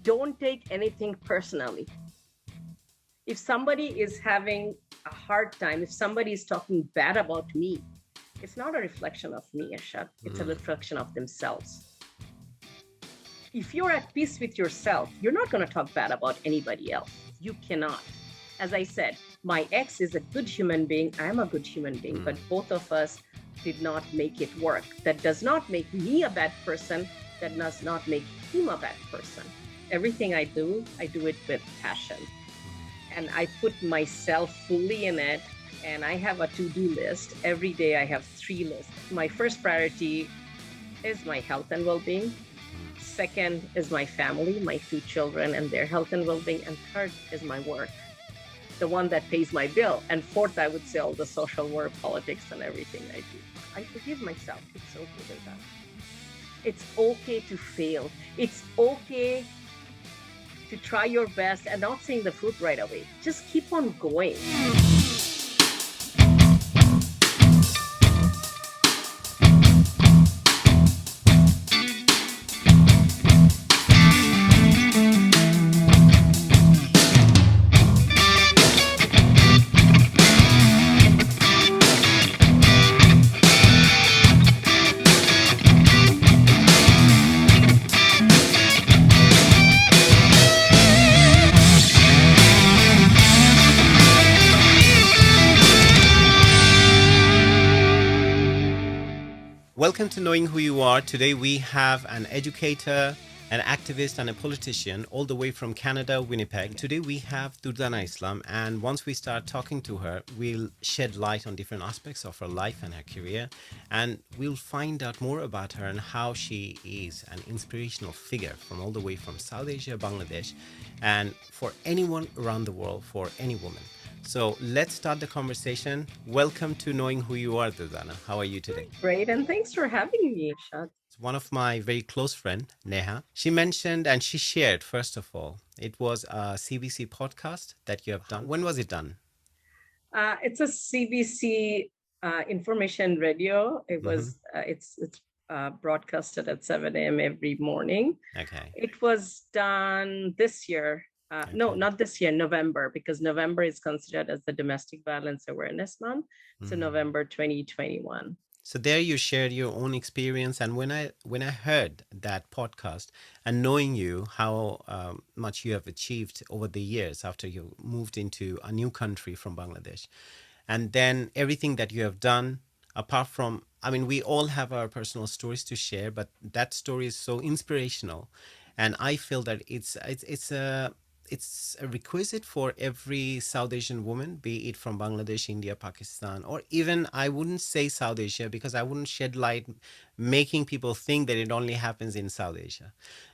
Don't take anything personally. If somebody is having a hard time, if somebody is talking bad about me, it's not a reflection of me, Ershad. It's a reflection of themselves. If you're at peace with yourself, you're not going to talk bad about anybody else. You cannot. As I said, my ex is a good human being. I'm a good human being, but both of us did not make it work. That does not make me a bad person. That does not make him a bad person. Everything I do it with passion. And I put myself fully in it. And I have a to-do list. Every day I have 3 lists. My first priority is my health and well-being. Second is my family, my 2 children and their health and well-being. And third is my work, the one that pays my bill. And fourth, I would say all the social work, politics, and everything I do. I forgive myself. It's okay with that. It's okay to fail. It's okay to try your best and not seeing the fruit right away. Just keep on going. Welcome to Knowing Who You Are. Today we have an educator, an activist and a politician all the way from Canada, Winnipeg. Today we have Durdana Islam, and once we start talking to her, we'll shed light on different aspects of her life and her career, and we'll find out more about her and how she is an inspirational figure from all the way from South Asia, Bangladesh, and for anyone around the world, for any woman. So let's start the conversation. Welcome to Knowing Who You Are, Durdana. How are you today? Great, and thanks for having me, Ershad. One of my very close friend, Neha, she mentioned and she shared, first of all, it was a CBC podcast that you have done. When was it done? It's a CBC information radio. It was it's broadcasted at 7 a.m. every morning. Okay. It was done this year. No, not this year, November, because November is considered as the Domestic Violence Awareness Month. So November 2021. So there you shared your own experience, and when I heard that podcast and knowing you, how much you have achieved over the years after you moved into a new country from Bangladesh, and then everything that you have done, apart from, I mean, we all have our personal stories to share, but that story is so inspirational, and I feel that it's a requisite for every South Asian woman, be it from Bangladesh, India, Pakistan, or even, I wouldn't say South Asia because I wouldn't shed light making people think that it only happens in South Asia.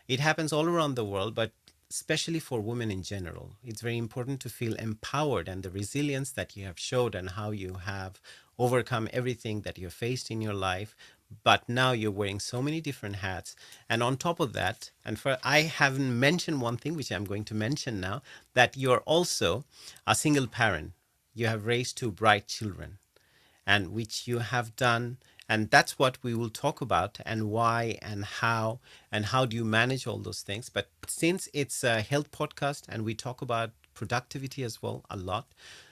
It happens all around the world, but especially for women in general. It's very important to feel empowered, and the resilience that you have showed and how you have overcome everything that you faced in your life. But now you're wearing so many different hats. And on top of that, and for I haven't mentioned one thing, which I'm going to mention now, that you're also a single parent. You have raised 2 bright children, and which you have done. And that's what we will talk about, and why and how do you manage all those things. But since it's a health podcast and we talk about productivity as well a lot,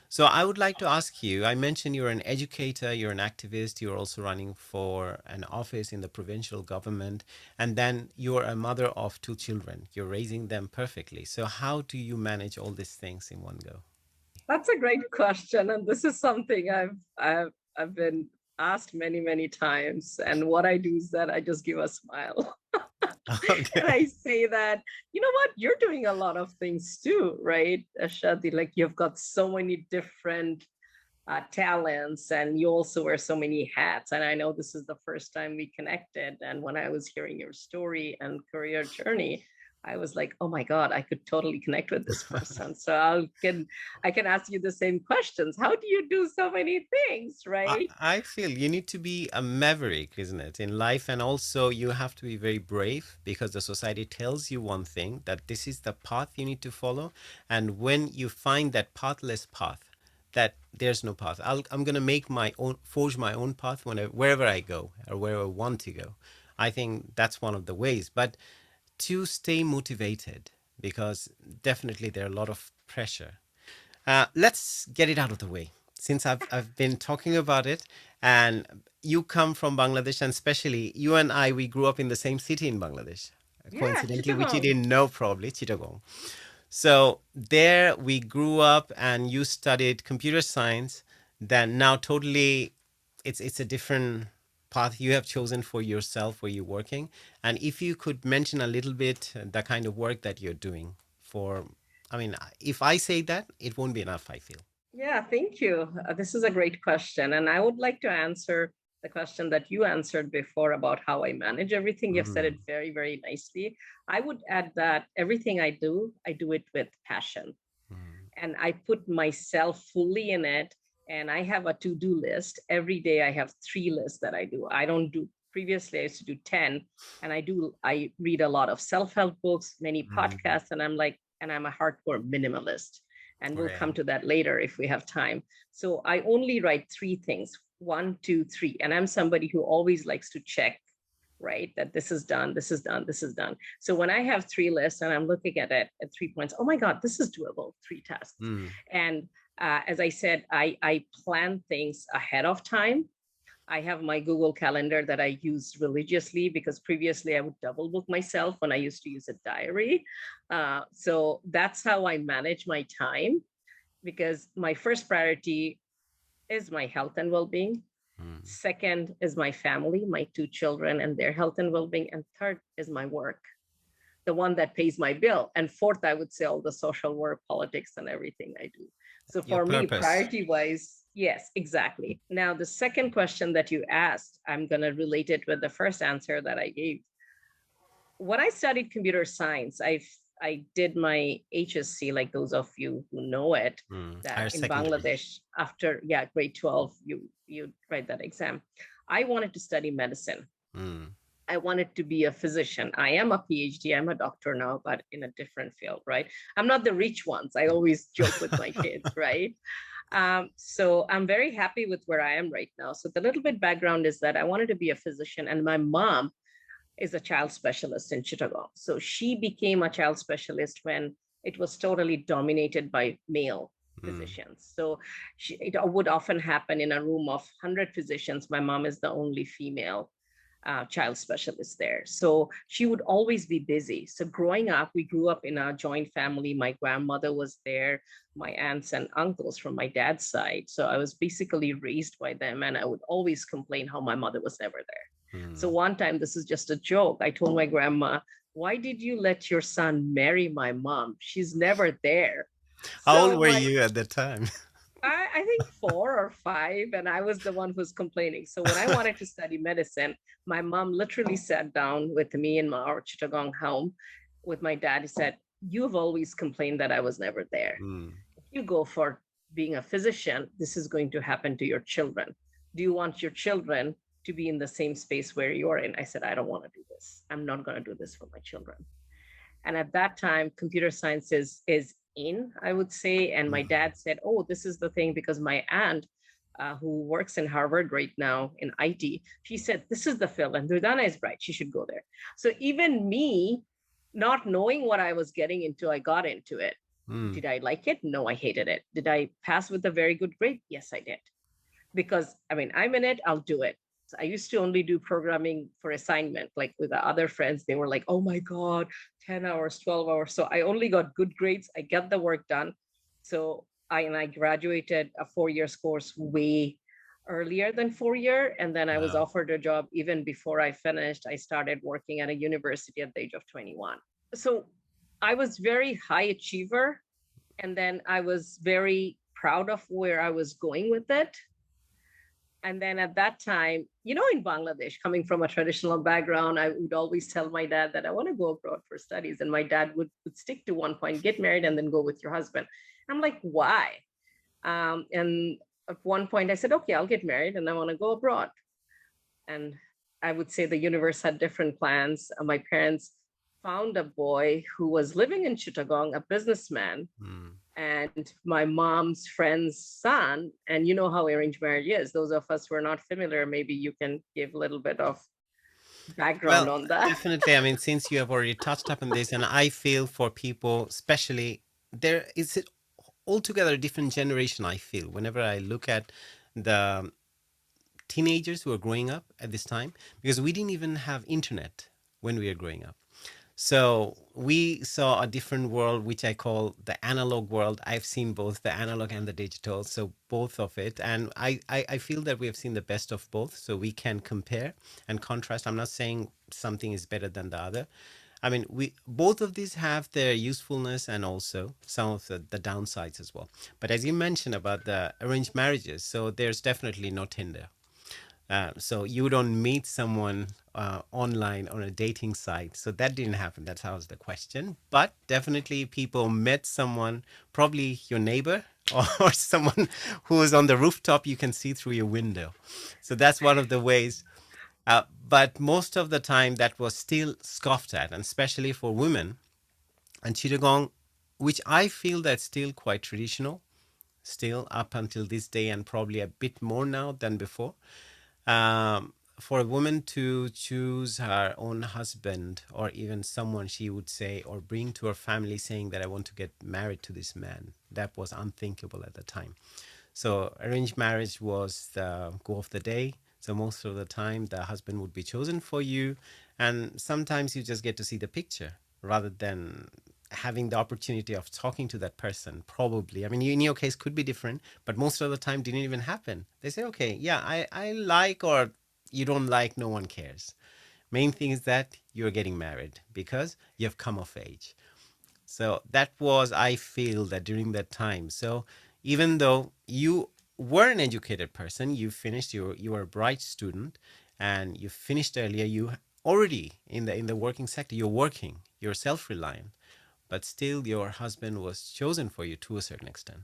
so I would like to ask you, I mentioned you're an educator, you're an activist, you're also running for an office in the provincial government, and then you're a mother of 2 children. You're raising them perfectly. So how do you manage all these things in one go? That's a great question, and this is something I've been asked many times. And what I do is that I just give a smile. Okay. And I say that, you know what, you're doing a lot of things too, right, Ashadi? Like, you've got so many different talents, and you also wear so many hats. And I know this is the first time we connected. And when I was hearing your story and career journey, I was like, oh my God, I could totally connect with this person. So I can ask you the same questions. How do you do so many things, right? I feel you need to be a maverick, isn't it, in life? And also you have to be very brave because the society tells you one thing, that this is the path you need to follow. And when you find that pathless path, that there's no path, I'm going to make my own, forge my own path wherever I go or wherever I want to go. I think that's one of the ways. But to stay motivated because definitely there are a lot of pressure. Let's get it out of the way. Since I've been talking about it, and you come from Bangladesh, and especially you and I, we grew up in the same city in Bangladesh, Yeah, coincidentally, which you Chittagong. didn't know probably, Chittagong. So there we grew up, and you studied computer science. Then now totally, it's a different path you have chosen for yourself where you're working. And if you could mention a little bit the kind of work that you're doing for, I mean, if I say that, it won't be enough, I feel. Yeah, thank you. This is a great question. And I would like to answer the question that you answered before about how I manage everything. You've said Mm, it very, very nicely. I would add that everything I do it with passion. mm, And I put myself fully in it. And I have a to-do list. Every day I have 3 lists that I do. I don't do previously I used to do 10. And I read a lot of self-help books, many mm. podcasts, and I'm a hardcore minimalist. And we'll come Right. to that later if we have time. So I only write 3 things, 1, 2, 3. And I'm somebody who always likes to check, right? That this is done, this is done, this is done. So when I have 3 lists and I'm looking at it at 3 points, oh my God, this is doable, 3 tasks. Mm, And as I said, I plan things ahead of time. I have my Google Calendar that I use religiously because previously I would double book myself when I used to use a diary. So that's how I manage my time because my first priority is my health and well being. mm. Second is my family, my 2 children and their health and well being. And third is my work, the one that pays my bill. And fourth, I would say all the social work, politics, and everything I do. So Your for me, purpose. priority wise, yes, exactly. Now, the second question that you asked, I'm going to relate it with the first answer that I gave. When I studied computer science, I did my HSC, like those of you who know it, that Higher in secondary. Bangladesh, after grade 12, you write that exam. I wanted to study medicine. Mm, I wanted to be a physician. I am a PhD. I'm a doctor now, but in a different field, right? I'm not the rich ones. I always joke with my kids, right? So I'm very happy with where I am right now. So the little bit background is that I wanted to be a physician, and my mom is a child specialist in Chittagong. So she became a child specialist when it was totally dominated by male mm. physicians. So it would often happen in a room of 100 physicians. My mom is the only female child specialist there. So she would always be busy. So growing up, we grew up in a joint family. My grandmother was there, my aunts and uncles from my dad's side. So I was basically raised by them, and I would always complain how my mother was never there. So Mm. one time, this is just a joke. I told my grandma, "Why did you let your son marry my mom? She's never there." How old So were my you at that time? I think 4 or 5, and I was the one who's complaining. So when I wanted to study medicine, my mom literally sat down with me in our Chittagong home with my dad. He said, "You've always complained that I was never there. Mm. If you go for being a physician, this is going to happen to your children. Do you want your children to be in the same space where you're in?" I said, "I don't want to do this. I'm not going to do this for my children." And at that time, computer science is in, I would say. And my Mm. dad said, "Oh, this is the thing," because my aunt, who works in Harvard right now in IT, she said, "This is the field, and Durdana is bright. She should go there." So even me, not knowing what I was getting into, I got into it. Mm. Did I like it? No, I hated it. Did I pass with a very good grade? Yes, I did, because I mean, I'm in it, I'll do it. So I used to only do programming for assignment, like with the other friends. They were like, "Oh my God, 10 hours, 12 hours." So I only got good grades. I got the work done. So I graduated a 4 years course way earlier than 4 year. And then I was Wow. offered a job even before I finished. I started working at a university at the age of 21. So I was very high achiever. And then I was very proud of where I was going with it. And then at that time, in Bangladesh, coming from a traditional background, I would always tell my dad that I want to go abroad for studies. And my dad would stick to one point, get married and then go with your husband. I'm like, why? And at one point I said, okay, I'll get married and I want to go abroad. And I would say the universe had different plans. My parents found a boy who was living in Chittagong, a businessman, Mm. and my mom's friend's son. And you know how arranged marriage is. Those of us who are not familiar, maybe you can give a little bit of background Well, on that. definitely. I mean, since you have already touched upon this, and I feel for people, especially there is it altogether a different generation. I feel whenever I look at the teenagers who are growing up at this time, because we didn't even have internet when we were growing up. So we saw a different world, which I call the analog world. I've seen both the analog and the digital, so both of it. And I feel that we have seen the best of both, so we can compare and contrast. I'm not saying something is better than the other. I mean, we both of these have their usefulness and also some of the downsides as well. But as you mentioned about the arranged marriages, so there's definitely no Tinder. So you don't meet someone online on a dating site. So that didn't happen. That's how was the question. But definitely people met someone, probably your neighbor or someone who is on the rooftop you can see through your window. So that's one of the ways. But most of the time that was still scoffed at, and especially for women. And Chittagong, which I feel that's still quite traditional, still up until this day, and probably a bit more now than before, for a woman to choose her own husband or even someone she would say or bring to her family saying that I want to get married to this man, that was unthinkable at the time. So arranged marriage was the go of the day. So most of the time the husband would be chosen for you, and sometimes you just get to see the picture rather than having the opportunity of talking to that person. Probably, I mean, in your case could be different, but most of the time didn't even happen. They say, okay, yeah, I like, or you don't like, no one cares. Main thing is that you're getting married because you have come of age. So that was, I feel that during that time. So even though you were an educated person, you finished, you were a bright student, and you finished earlier, you already in the working sector, you're working, you're self-reliant, but still your husband was chosen for you to a certain extent.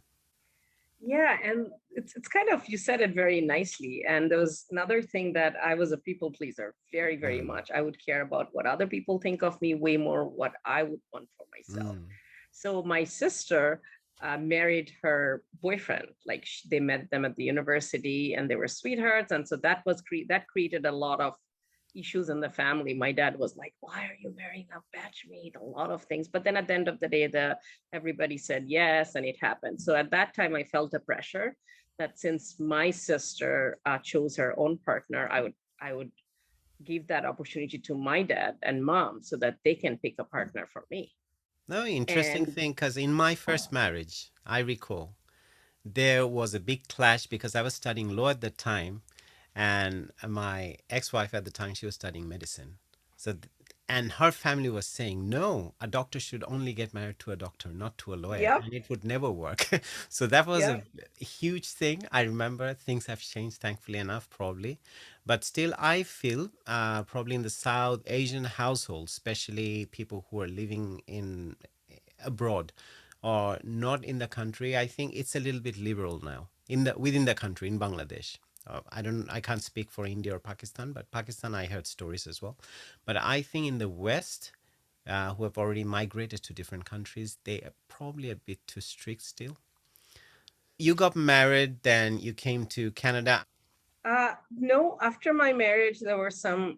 Yeah, and it's kind of, you said it very nicely. And there was another thing, that I was a people pleaser very, very Mm, much. I would care about what other people think of me way more what I would want for myself. mm, So my sister married her boyfriend. Like they met them at the university, and they were sweethearts. And so that was that created a lot of issues in the family. My dad was like, "Why are you marrying a batchmate?" A lot of things. But then at the end of the day, the everybody said yes, and it happened. So at that time, I felt a pressure that since my sister chose her own partner, I would give that opportunity to my dad and mom so that they can pick a partner for me. no, interesting And thing, because in my first marriage, I recall there was a big clash because I was studying law at the time, and my ex-wife at the time, she was studying medicine. So, and her family was saying, no, a doctor should only get married to a doctor, not to a lawyer, yep, and it would never work. So that was a yep. huge thing. I remember things have changed, thankfully enough, probably, but still, I feel probably in the South Asian households, especially people who are living in abroad or not in the country, I think it's a little bit liberal now in the within the country in Bangladesh. I can't speak for India or Pakistan, but Pakistan I heard stories as well. But I think in the West, who have already migrated to different countries, they are probably a bit too strict still. You got married, then you came to Canada. No, after my marriage, there were some,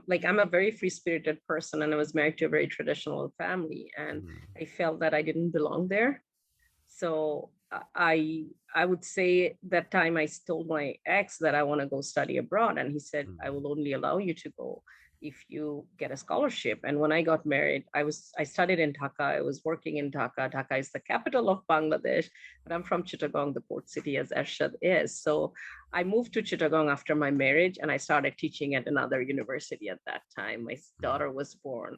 like I'm a very free spirited person, and I was married to a very traditional family, and Mm, I felt that I didn't belong there. So I would say that time I told my ex that I want to go study abroad, and he said, I mm, will only allow you to go if you get a scholarship. And when I got married, I studied in Dhaka. I was working in Dhaka. Dhaka is the capital of Bangladesh, but I'm from Chittagong, the port city, as Ershad is. So I moved to Chittagong after my marriage, and I started teaching at another university at that time. My mm, daughter was born.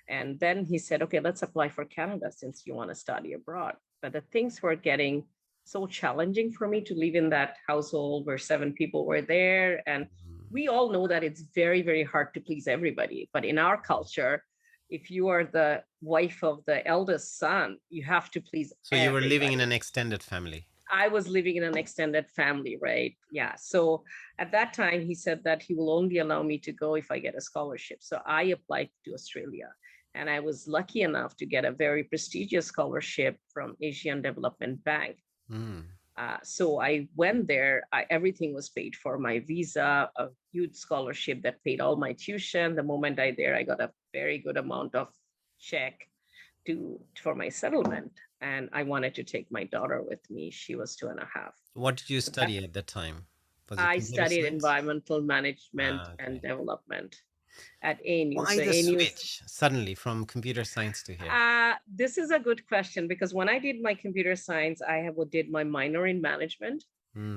And then he said, okay, let's apply for Canada since you want to study abroad. But the things were getting so challenging for me to live in that household where 7 people were there. And mm. we all know that it's very, very hard to please everybody. But in our culture, if you are the wife of the eldest son, you have to please So you were living in everybody. an extended family. I was living in an extended family, right? Yeah. So at that time, he said that he will only allow me to go if I get a scholarship. So I applied to Australia. And I was lucky enough to get a very prestigious scholarship from Asian Development Bank. Mm. So I went there. Everything was paid for, my visa, a huge scholarship that paid all my tuition. The moment I got a very good amount of check for my settlement. And I wanted to take my daughter with me. She was 2.5. What did you So that study at that time? Was it I computer studied science? environmental management Ah, and okay. development at ANU. Why So the ANU is switch suddenly from computer science to here? this is a good question because when I did my computer science, did my minor in management,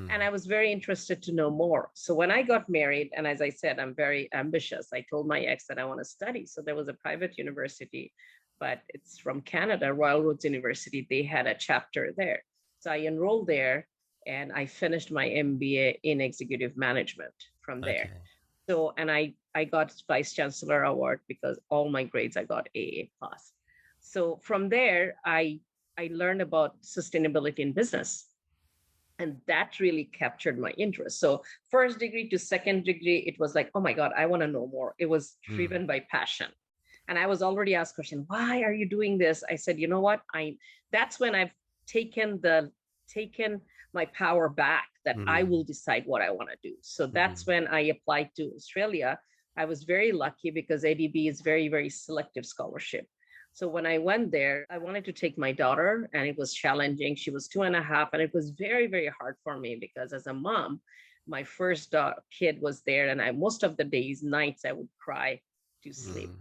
and Hmm. I was very interested to know more. So when I got married, and as I said, I'm very ambitious, I told my ex that I want to study. So there was a private university, but it's from Canada, Royal Roads University. They had a chapter there. So I enrolled there and I finished my MBA in executive management from there. Okay. So, and I got Vice Chancellor Award because all my grades I got AA plus. So from there, I learned about sustainability in business, and that really captured my interest. So first degree to second degree, it was like, oh my God, I want to know more. It was Hmm. driven by passion. And I was already asked question, why are you doing this? I said, you know what? That's when I've taken my power back, that I Hmm. will decide what I want to do. So that's Hmm. when I applied to Australia. I was very lucky because ADB is very, very selective scholarship. So when I went there, I wanted to take my daughter, and it was challenging. She was 2.5, and it was very, very hard for me because as a mom, my first kid was there, and I most of the days, nights, I would cry to sleep. Hmm.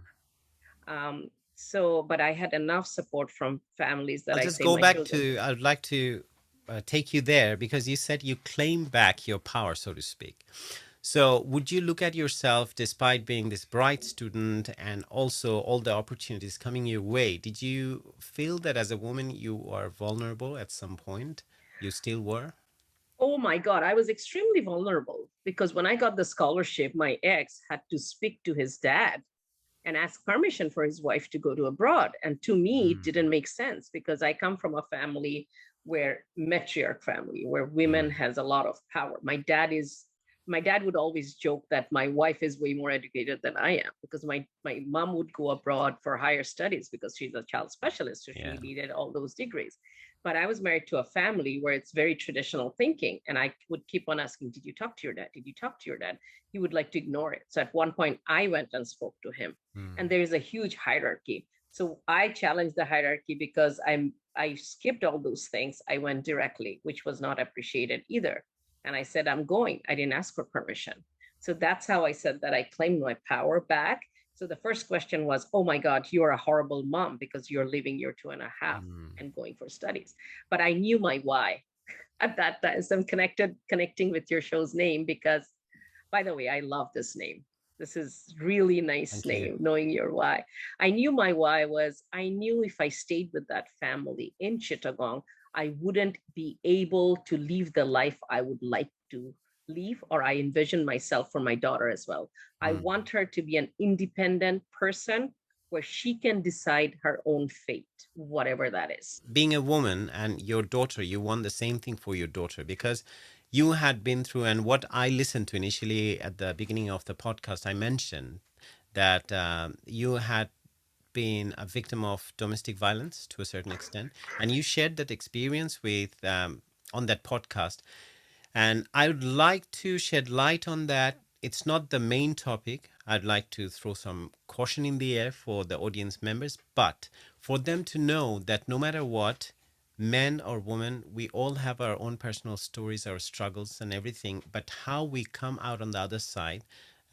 But I had enough support from families that I'll I just say go my back children. to, I'd like to take you there because you said you claim back your power, so to speak. So, would you look at yourself, despite being this bright student and also all the opportunities coming your way, did you feel that as a woman you are vulnerable at some point? You still were? Oh my God, I was extremely vulnerable because when I got the scholarship, my ex had to speak to his dad and ask permission for his wife to go to abroad. And to me, it Mm, didn't make sense because I come from a family where matriarch family, where women mm, has a lot of power. My dad would always joke that my wife is way more educated than I am because my mom would go abroad for higher studies because she's a child specialist. So she yeah. needed all those degrees. But I was married to a family where it's very traditional thinking. And I would keep on asking, did you talk to your dad? Did you talk to your dad? He would like to ignore it. So at one point, I went and spoke to him, and Mm, there is a huge hierarchy. So I challenged the hierarchy because I skipped all those things. I went directly, which was not appreciated either. And I said, I'm going. I didn't ask for permission. So that's how I said that I claimed my power back. So the first question was, oh my God, you're a horrible mom because you're leaving your 2.5 mm. and going for studies. But I knew my why at that time. So I'm connecting with your show's name because, by the way, I love this name. This is really nice Thank you. name, knowing your why. I knew my why was I knew if I stayed with that family in Chittagong, I wouldn't be able to live the life I would like to live, or I envision myself for my daughter as well. I Mm. want her to be an independent person where she can decide her own fate, whatever that is. Being a woman and your daughter, you want the same thing for your daughter because you had been through, and what I listened to initially at the beginning of the podcast, I mentioned that you had been a victim of domestic violence to a certain extent, and you shared that experience with on that podcast. And I would like to shed light on that. It's not the main topic. I'd like to throw some caution in the air for the audience members, but for them to know that no matter what, men or women, we all have our own personal stories, our struggles, and everything. But how we come out on the other side,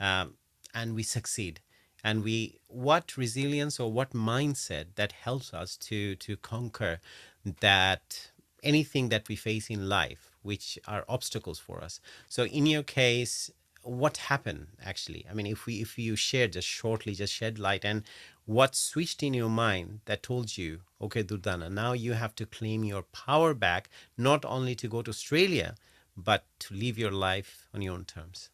um, and we succeed, and we what resilience or what mindset that helps us to conquer that anything that we face in life which are obstacles for us. So in your case, what happened actually? I mean, if you share just shortly, just shed light, and what switched in your mind that told you, okay, Durdana, now you have to claim your power back, not only to go to Australia but to live your life on your own terms.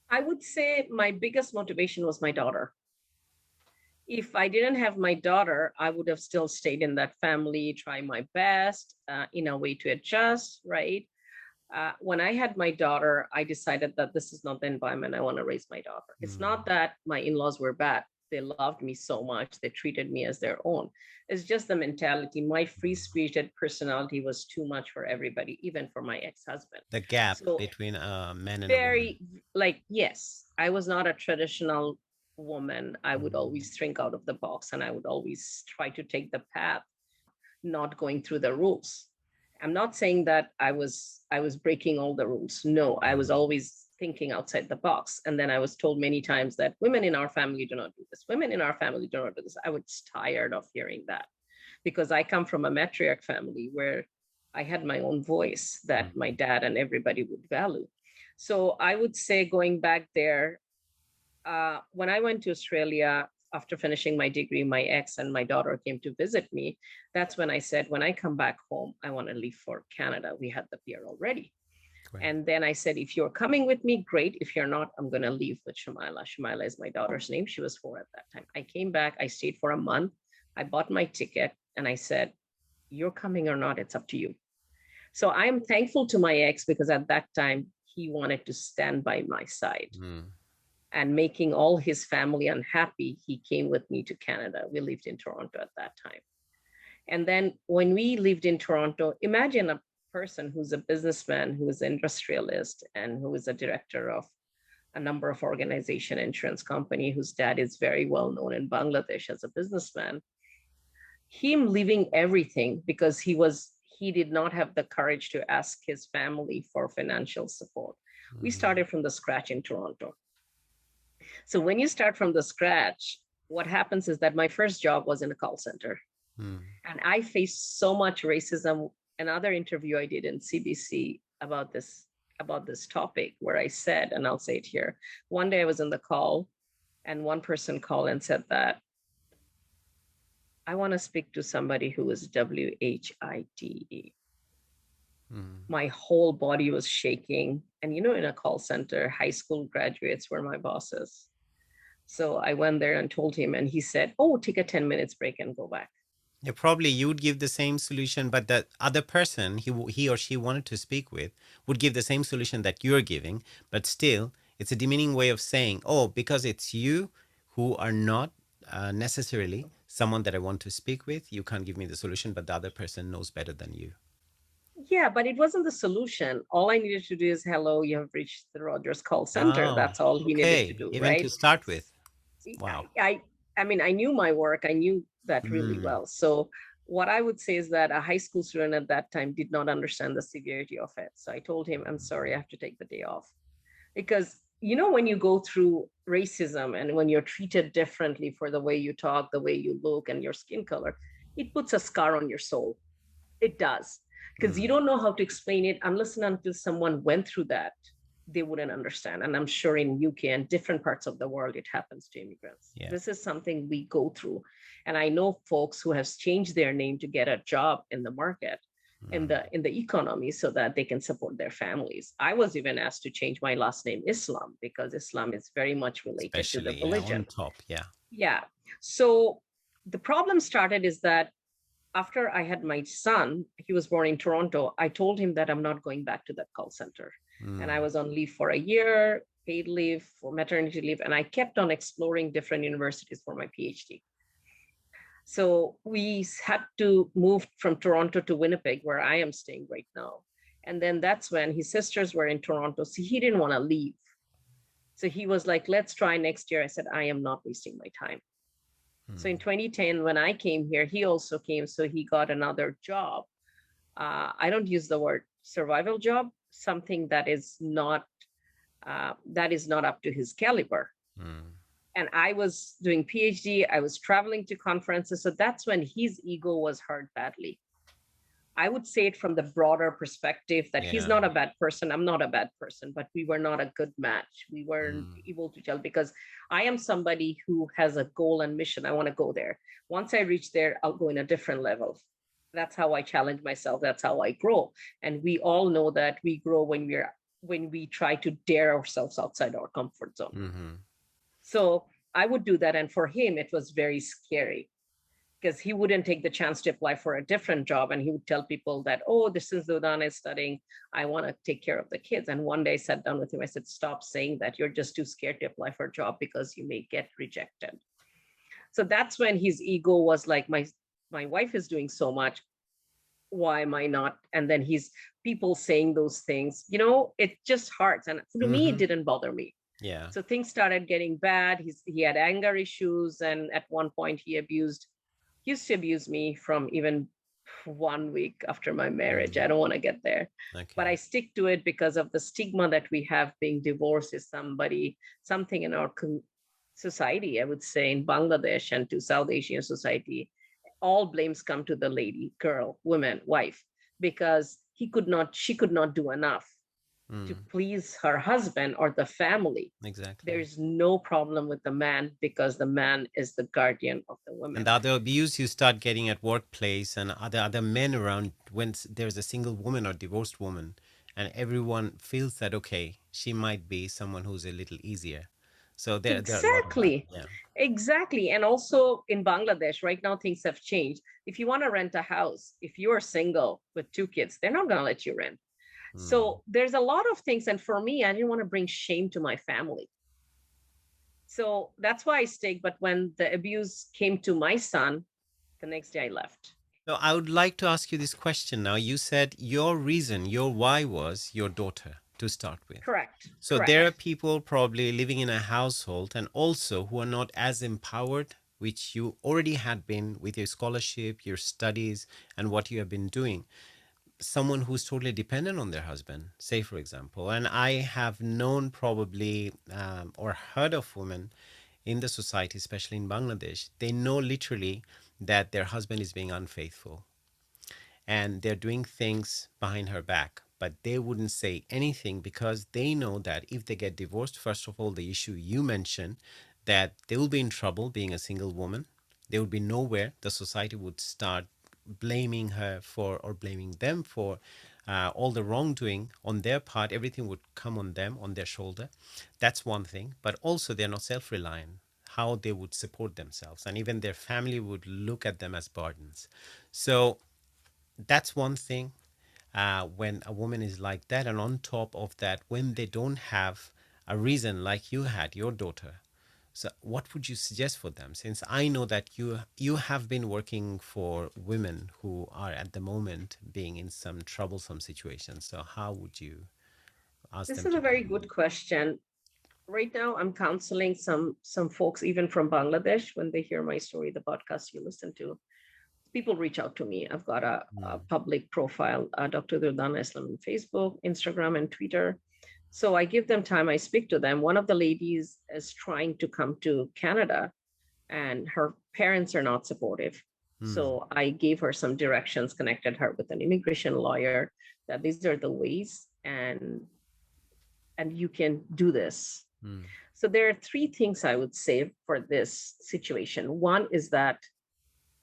I would say my biggest motivation was my daughter. If I didn't have my daughter, I would have still stayed in that family, try my best in a way to adjust, right? When I had my daughter, I decided that this is not the environment I want to raise my daughter. It's not Mm, that my in laws were bad. they loved me so much. They treated me as their own. It's just the mentality. My free-spirited personality was too much for everybody, even for my ex-husband. The gap So between a man and a woman. very, like, yes, I was not a traditional woman. I would Mm. always think out of the box, and I would always try to take the path not going through the rules. I'm not saying that I was breaking all the rules. No, I was Mm. always thinking outside the box. And then I was told many times that women in our family do not do this. Women in our family do not do this. I was tired of hearing that, because I come from a matriarch family where I had my own voice that my Mm. dad and everybody would value. So I would say, going back there, when I went to Australia after finishing my degree, my ex and my daughter came to visit me. That's when I said, when I come back home, I want to leave for Canada. We had the PR already. Great. And then I said, if you're coming with me, great. If you're not, I'm going to leave with Shamila. Shamila is my daughter's name. She was 4 at that time. I came back. I stayed for a month. I bought my ticket and I said, you're coming or not, it's up to you. So I'm thankful to my ex, because at that time, he wanted to stand by my side, Mm. and making all his family unhappy, he came with me to Canada. We lived in Toronto at that time. And then when we lived in Toronto, imagine a person who's a businessman, who is an industrialist, and who is a director of a number of organization insurance company, whose dad is very well known in Bangladesh as a businessman. Him leaving everything because he did not have the courage to ask his family for financial support. We Mm. started from the scratch in Toronto. So when you start from the scratch, what happens is that my first job was in a call center, Mm. and I faced so much racism. Another interview I did in CBC about this topic, where I said, and I'll say it here, one day I was in the call and one person called and said that, I want to speak to somebody who is WHITE. Mm. My whole body was shaking. And in a call center, high school graduates were my bosses. So I went there and told him, and he said, oh, take a 10 minutes break and go back. Yeah, probably you would give the same solution, but the other person he or she wanted to speak with would give the same solution that you're giving, but still, it's a demeaning way of saying, "Oh, because it's you who are not necessarily someone that I want to speak with, you can't give me the solution, but the other person knows better than you." Yeah, but it wasn't the solution. All I needed to do is, hello, you have reached the Rogers call center. Oh, That's all he needed to okay. do, Even to right? start with. I, Wow. I, I mean, I knew my work. I knew that really Mm. well. So what I would say is that a high school student at that time did not understand the severity of it. So I told him, I'm sorry, I have to take the day off. Because when you go through racism and when you're treated differently for the way you talk, the way you look, and your skin color, it puts a scar on your soul. It does. Because you Mm. don't know how to explain it unless and until someone went through that, they wouldn't understand. And I'm sure in UK and different parts of the world, it happens to immigrants. Yeah. This is something we go through. And I know folks who have changed their name to get a job in the market, in Mm. the economy, so that they can support their families. I was even asked to change my last name Islam, because Islam is very much related to the Especially, yeah, on religion. top. Yeah. Yeah. So the problem started is that after I had my son, he was born in Toronto, I told him that I'm not going back to that call center. And I Mm. was on leave for a year, paid leave for maternity leave, and I kept on exploring different universities for my PhD. So we had to move from Toronto to Winnipeg, where I am staying right now. And then that's when his sisters were in Toronto, so he didn't want to leave. So he was like, let's try next year. I said, I am not wasting my time. So in Mm. 2010, when I came here, he also came. So he got another job. I don't use the word survival job, something that is not up to his caliber. Mm. And I was doing PhD. I was traveling to conferences. So that's when his ego was hurt badly. I would say it from the broader perspective that he's Yeah. not a bad person. I'm not a bad person, but we were not a good match. We weren't Mm. able to tell, because I am somebody who has a goal and mission. I want to go there. Once I reach there, I'll go in a different level. That's how I challenge myself. That's how I grow. And we all know that we grow when we try to dare ourselves outside our comfort zone. Mm-hmm. So I would do that. And for him, it was very scary, because he wouldn't take the chance to apply for a different job. And he would tell people that, oh, this is Durdana is studying. I want to take care of the kids. And one day I sat down with him. I said, stop saying that. You're just too scared to apply for a job because you may get rejected. So that's when his ego was like, my wife is doing so much, why am I not? And then he's people saying those things, it just hurts. And to me, it Mm-hmm. didn't bother me. Yeah. So things started getting bad. He had anger issues, and at one point he used to abuse me from even 1 week after my marriage. I Mm. don't want to get there, but I Okay. stick to it because of the stigma that we have. Being divorced is something in our society, I would say, in Bangladesh and to South Asian society. All blames come to the lady, girl, woman, wife, because she could not do enough to Mm. please her husband or the family. Exactly. There's no problem with the man because the man is the guardian of the And woman. the other abuse you start getting at workplace and other men around when there's a single woman or divorced woman, and everyone feels that okay, she might be someone who's a little easier. So there are a lot of that. Exactly. Yeah. Exactly. And also in Bangladesh, right now things have changed. If you want to rent a house, if you're single with 2 kids, they're not going to let you rent. Mm. So there's a lot of things. And for me, I didn't want to bring shame to my family. So that's why I stayed. But when the abuse came to my son, the next day I left. So I would like to ask you this question now. You said your reason, your why was your daughter to start with. Correct. So there Correct. are people probably living in a household and also who are not as empowered, which you already had been with your scholarship, your studies, and what you have been doing. Someone who's totally dependent on their husband, say, for example. And I have known probably or heard of women in the society, especially in Bangladesh, they know literally that their husband is being unfaithful and they're doing things behind her back, but they wouldn't say anything because they know that if they get divorced, first of all, the issue you mentioned, that they will be in trouble being a single woman. They would be nowhere. The society would start blaming her for or blaming them for all the wrongdoing on their part. Everything would come on them, on their shoulder. That's one thing. But also, they're not self reliant. How they would support themselves, and even their family would look at them as burdens. So that's one thing when a woman is like that, and on top of that, when they don't have a reason like you had your daughter. So what would you suggest for them, since I know that you have been working for women who are at the moment being in some troublesome situations? So how would you ask This them is to a do? very good question. Right now, I'm counseling some folks, even from Bangladesh, when they hear my story, the podcast you listen to. People reach out to me. I've got a Mm, public profile, Dr. Durdana Islam on Facebook, Instagram, and Twitter. So I give them time. I speak to them. One of the ladies is trying to come to Canada, and her parents are not supportive. mm, So I gave her some directions, connected her with an immigration lawyer, that these are the ways, and you can do this. mm, So there are three things I would say for this situation. One is that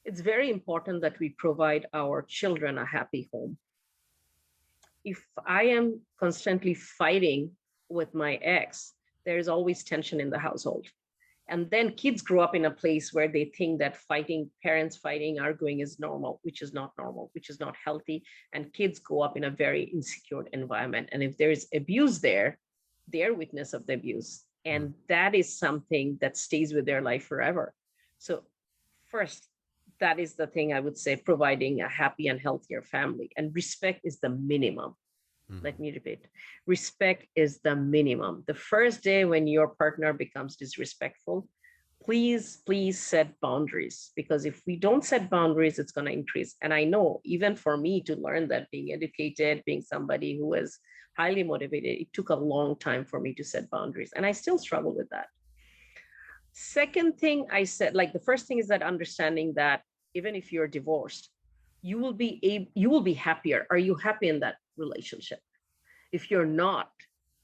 it's very important that we provide our children a happy home. If I am constantly fighting with my ex, there's always tension in the household. And then kids grow up in a place where they think that parents fighting, arguing is normal, which is not normal, which is not healthy. And kids grow up in a very insecure environment. And if there is abuse there, they're witness of the abuse. mm, And that is something that stays with their life forever. So, first, that is the thing I would say, providing a happy and healthier family. And respect is the minimum. Let mm, me repeat, respect is the minimum. The first day when your partner becomes disrespectful, please set boundaries, because if we don't set boundaries, it's going to increase. And I know, even for me to learn that, being educated, being somebody who is highly motivated, it took a long time for me to set boundaries, and I still struggle with that. Second thing I said, like, the first thing is that understanding that even if you're divorced, you will be happier. Are you happy in that relationship? If you're not,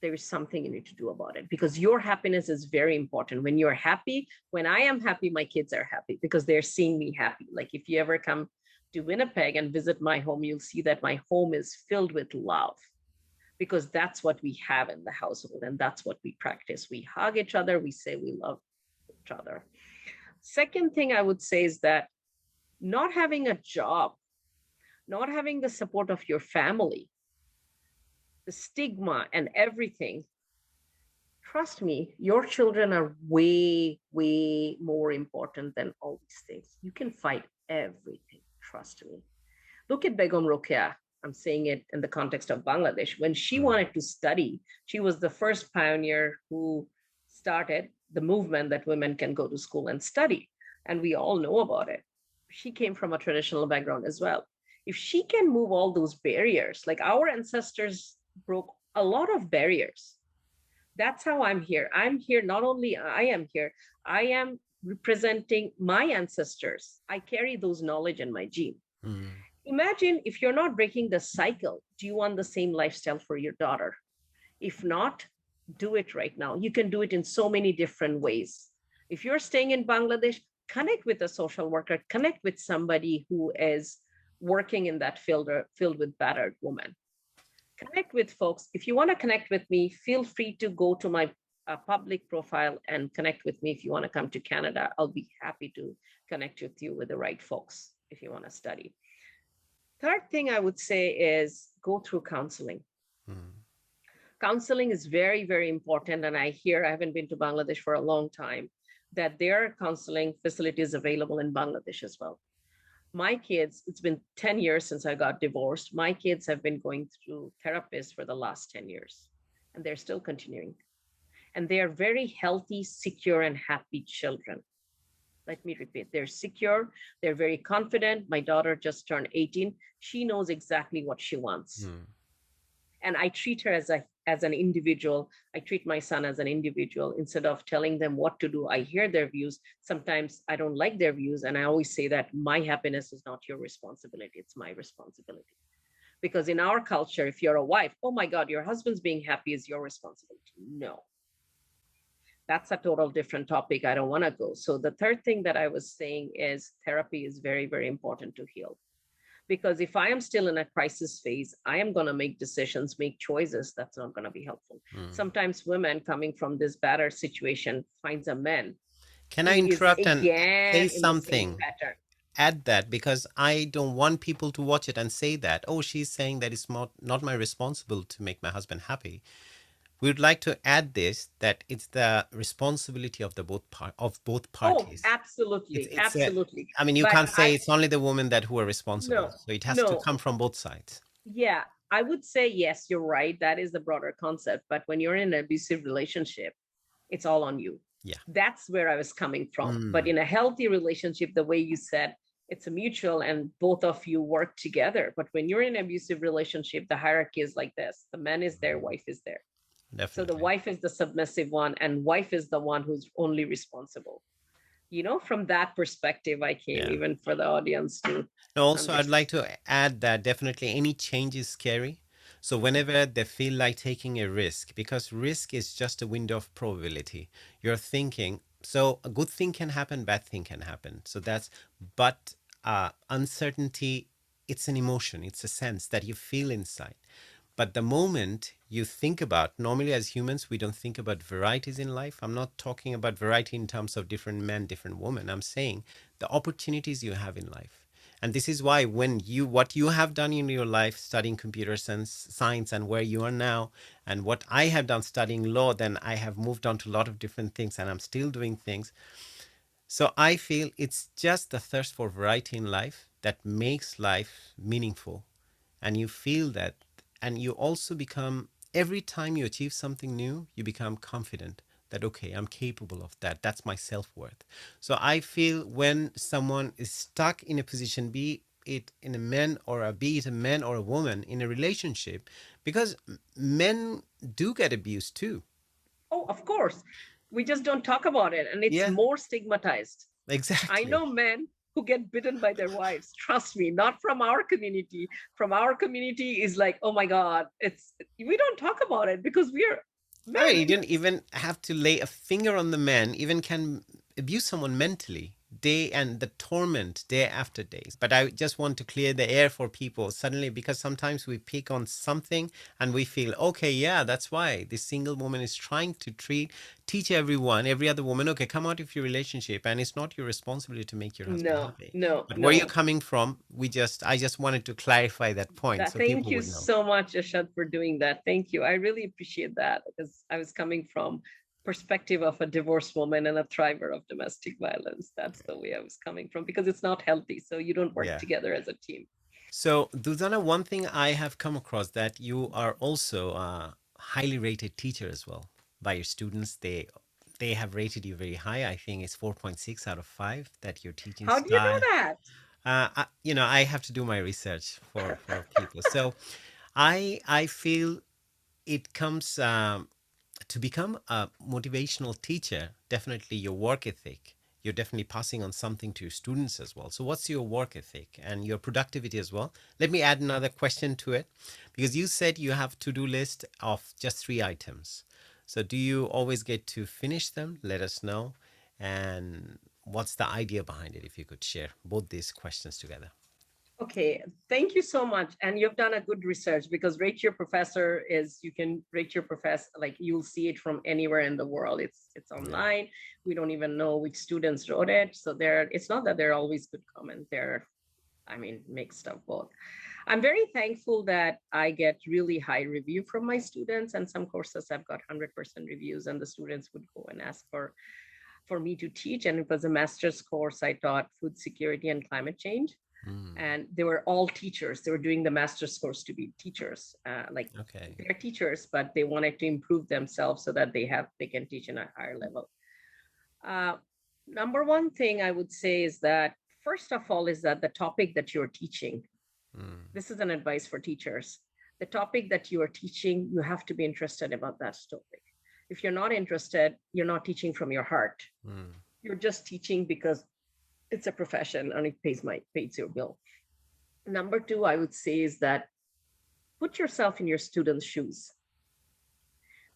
there is something you need to do about it, because your happiness is very important. When you're happy, when I am happy, my kids are happy because they're seeing me happy. Like, if you ever come to Winnipeg and visit my home, you'll see that my home is filled with love, because that's what we have in the household and that's what we practice. We hug each other, we say we love each other. Second thing I would say is that not having a job, not having the support of your family, the stigma and everything Trust me, your children are way, way more important than all these things. You can fight everything. Trust me. Look at Begum Rokeya. I'm saying it in the context of Bangladesh. When she Mm. wanted to study, she was the first pioneer who started the movement that women can go to school and study. And we all know about it. She came from a traditional background as well. If she can move all those barriers, like our ancestors broke a lot of barriers. That's how I'm here. I'm here, not only I am here, I am representing my ancestors. I carry those knowledge in my gene. Mm. Imagine if you're not breaking the cycle, do you want the same lifestyle for your daughter? If not, do it right now. You can do it in so many different ways. If you're staying in Bangladesh, connect with a social worker, connect with somebody who is working in that field or filled with battered women. Connect with folks. If you want to connect with me, feel free to go to my public profile and connect with me. If you want to come to Canada, I'll be happy to connect with you with the right folks if you want to study. Third thing I would say is go through counseling. Mm. Counseling is very, very important. And I haven't been to Bangladesh for a long time, that there are counseling facilities available in Bangladesh as well. My kids, it's been 10 years since I got divorced. My kids have been going through therapists for the last 10 years, and they're still continuing. And they are very healthy, secure, and happy children. Let me repeat, they're secure, they're very confident. My daughter just turned 18. She knows exactly what she wants. Mm. And I treat her as an individual. I treat my son as an individual. Instead of telling them what to do, I hear their views. Sometimes I don't like their views, and I always say that my happiness is not your responsibility, it's my responsibility. Because in our culture, if you're a wife, oh my God, your husband's being happy is your responsibility. No, that's a total different topic. I don't want to go. So the third thing that I was saying is therapy is very, very important to heal. Because if I am still in a crisis phase, I am going to make decisions, make choices that's not going to be helpful. Mm. Sometimes women coming from this battered situation finds a man Can I who is interrupt and say again in the same something? pattern. Add that, because I don't want people to watch it and say that, oh, she's saying that it's not my responsibility to make my husband happy. We would like to add this, that it's the responsibility of both Oh, parties. absolutely, It's a, absolutely. I mean, you But can't say it's only the women that who are responsible. no, So it has to no, come from both sides. yeah, I would say yes, you're right. That is the broader concept. But when you're in an abusive relationship, it's all on you. Yeah. That's where I was coming from. But Mm. in a healthy relationship, the way you said, it's a mutual and both of you work together. But when you're in an abusive relationship, the hierarchy is like this: the man is there, wife is there. So the Definitely. wife is the submissive one, and wife is the one who's only responsible. From that perspective, I came, Yeah. even for the audience to Now, also, I'd understand. like to add that definitely any change is scary. So, whenever they feel like taking a risk, because risk is just a window of probability, you're thinking, so a good thing can happen, bad thing can happen. So, but uncertainty, it's an emotion, it's a sense that you feel inside. But the moment you think about, normally as humans, we don't think about varieties in life. I'm not talking about variety in terms of different men, different women. I'm saying the opportunities you have in life. And this is why what you have done in your life, studying computer science and where you are now, and what I have done studying law, then I have moved on to a lot of different things and I'm still doing things. So I feel it's just the thirst for variety in life that makes life meaningful. And you feel that, and you also become, every time you achieve something new, you become confident that, okay, I'm capable of that. That's my self worth. So I feel when someone is stuck in a position, be it in a man or be it a man or a woman in a relationship, because men do get abused too. Oh, of course. We just don't talk about it, and it's Yeah, more stigmatized. I exactly. know men who get bitten by their wives. Trust me, not from our community. From our community is like, oh my God, we don't talk about it because we're I mean, men. you didn't even have to lay a finger on the man, even can abuse someone mentally, day and the torment day after day. But I just want to clear the air for people suddenly, because sometimes we pick on something and we feel, okay, yeah, that's why this single woman is trying to teach everyone, every other woman, okay, come out of your relationship and it's not your responsibility to make your husband No, happy. no, But where you're no. coming from, I just wanted to clarify that point so Thank people you would know. so much, Ershad, for doing that. Thank you. I really appreciate that because I was coming from perspective of a divorced woman and a thriver of domestic violence. That's the way I was coming from, because it's not healthy. So you don't work Yeah. together as a team. So, Dudana, one thing I have come across that you are also a highly rated teacher as well by your students. They have rated you very high. I think it's 4.6 out of 5 that your teaching How do you know style. that? I have to do my research for people. So, I feel it comes to become a motivational teacher. Definitely your work ethic. You're definitely passing on something to your students as well. So, what's your work ethic and your productivity as well? Let me add another question to it, because you said you have to-do list of just 3 items. So, do you always get to finish them? Let us know. And what's the idea behind it? If you could share both these questions together. Okay, thank you so much. And you've done a good research, because Rate Your Professor is, you can rate your professor, like you'll see it from anywhere in the world. It's Yeah. online. We don't even know which students wrote it. So it's not that they're always good comments. They're, I mean, mixed of both. I'm very thankful that I get really high review from my students, and some courses I've got 100% reviews, and the students would go and ask for me to teach. And it was a master's course. I taught food security and climate change, Mm, and they were all teachers. They were doing the master's course to be teachers. Like okay. they're teachers, but they wanted to improve themselves so that they can teach in a higher level. Uh, Number one thing I would say is that, first of all, is that the topic that you're teaching, Mm, this is an advice for teachers. The topic that you are teaching, you have to be interested about that topic. If you're not interested, you're not teaching from your heart. mm, You're just teaching because it's a profession and it pays your bill. Number two, I would say, is that put yourself in your students' shoes.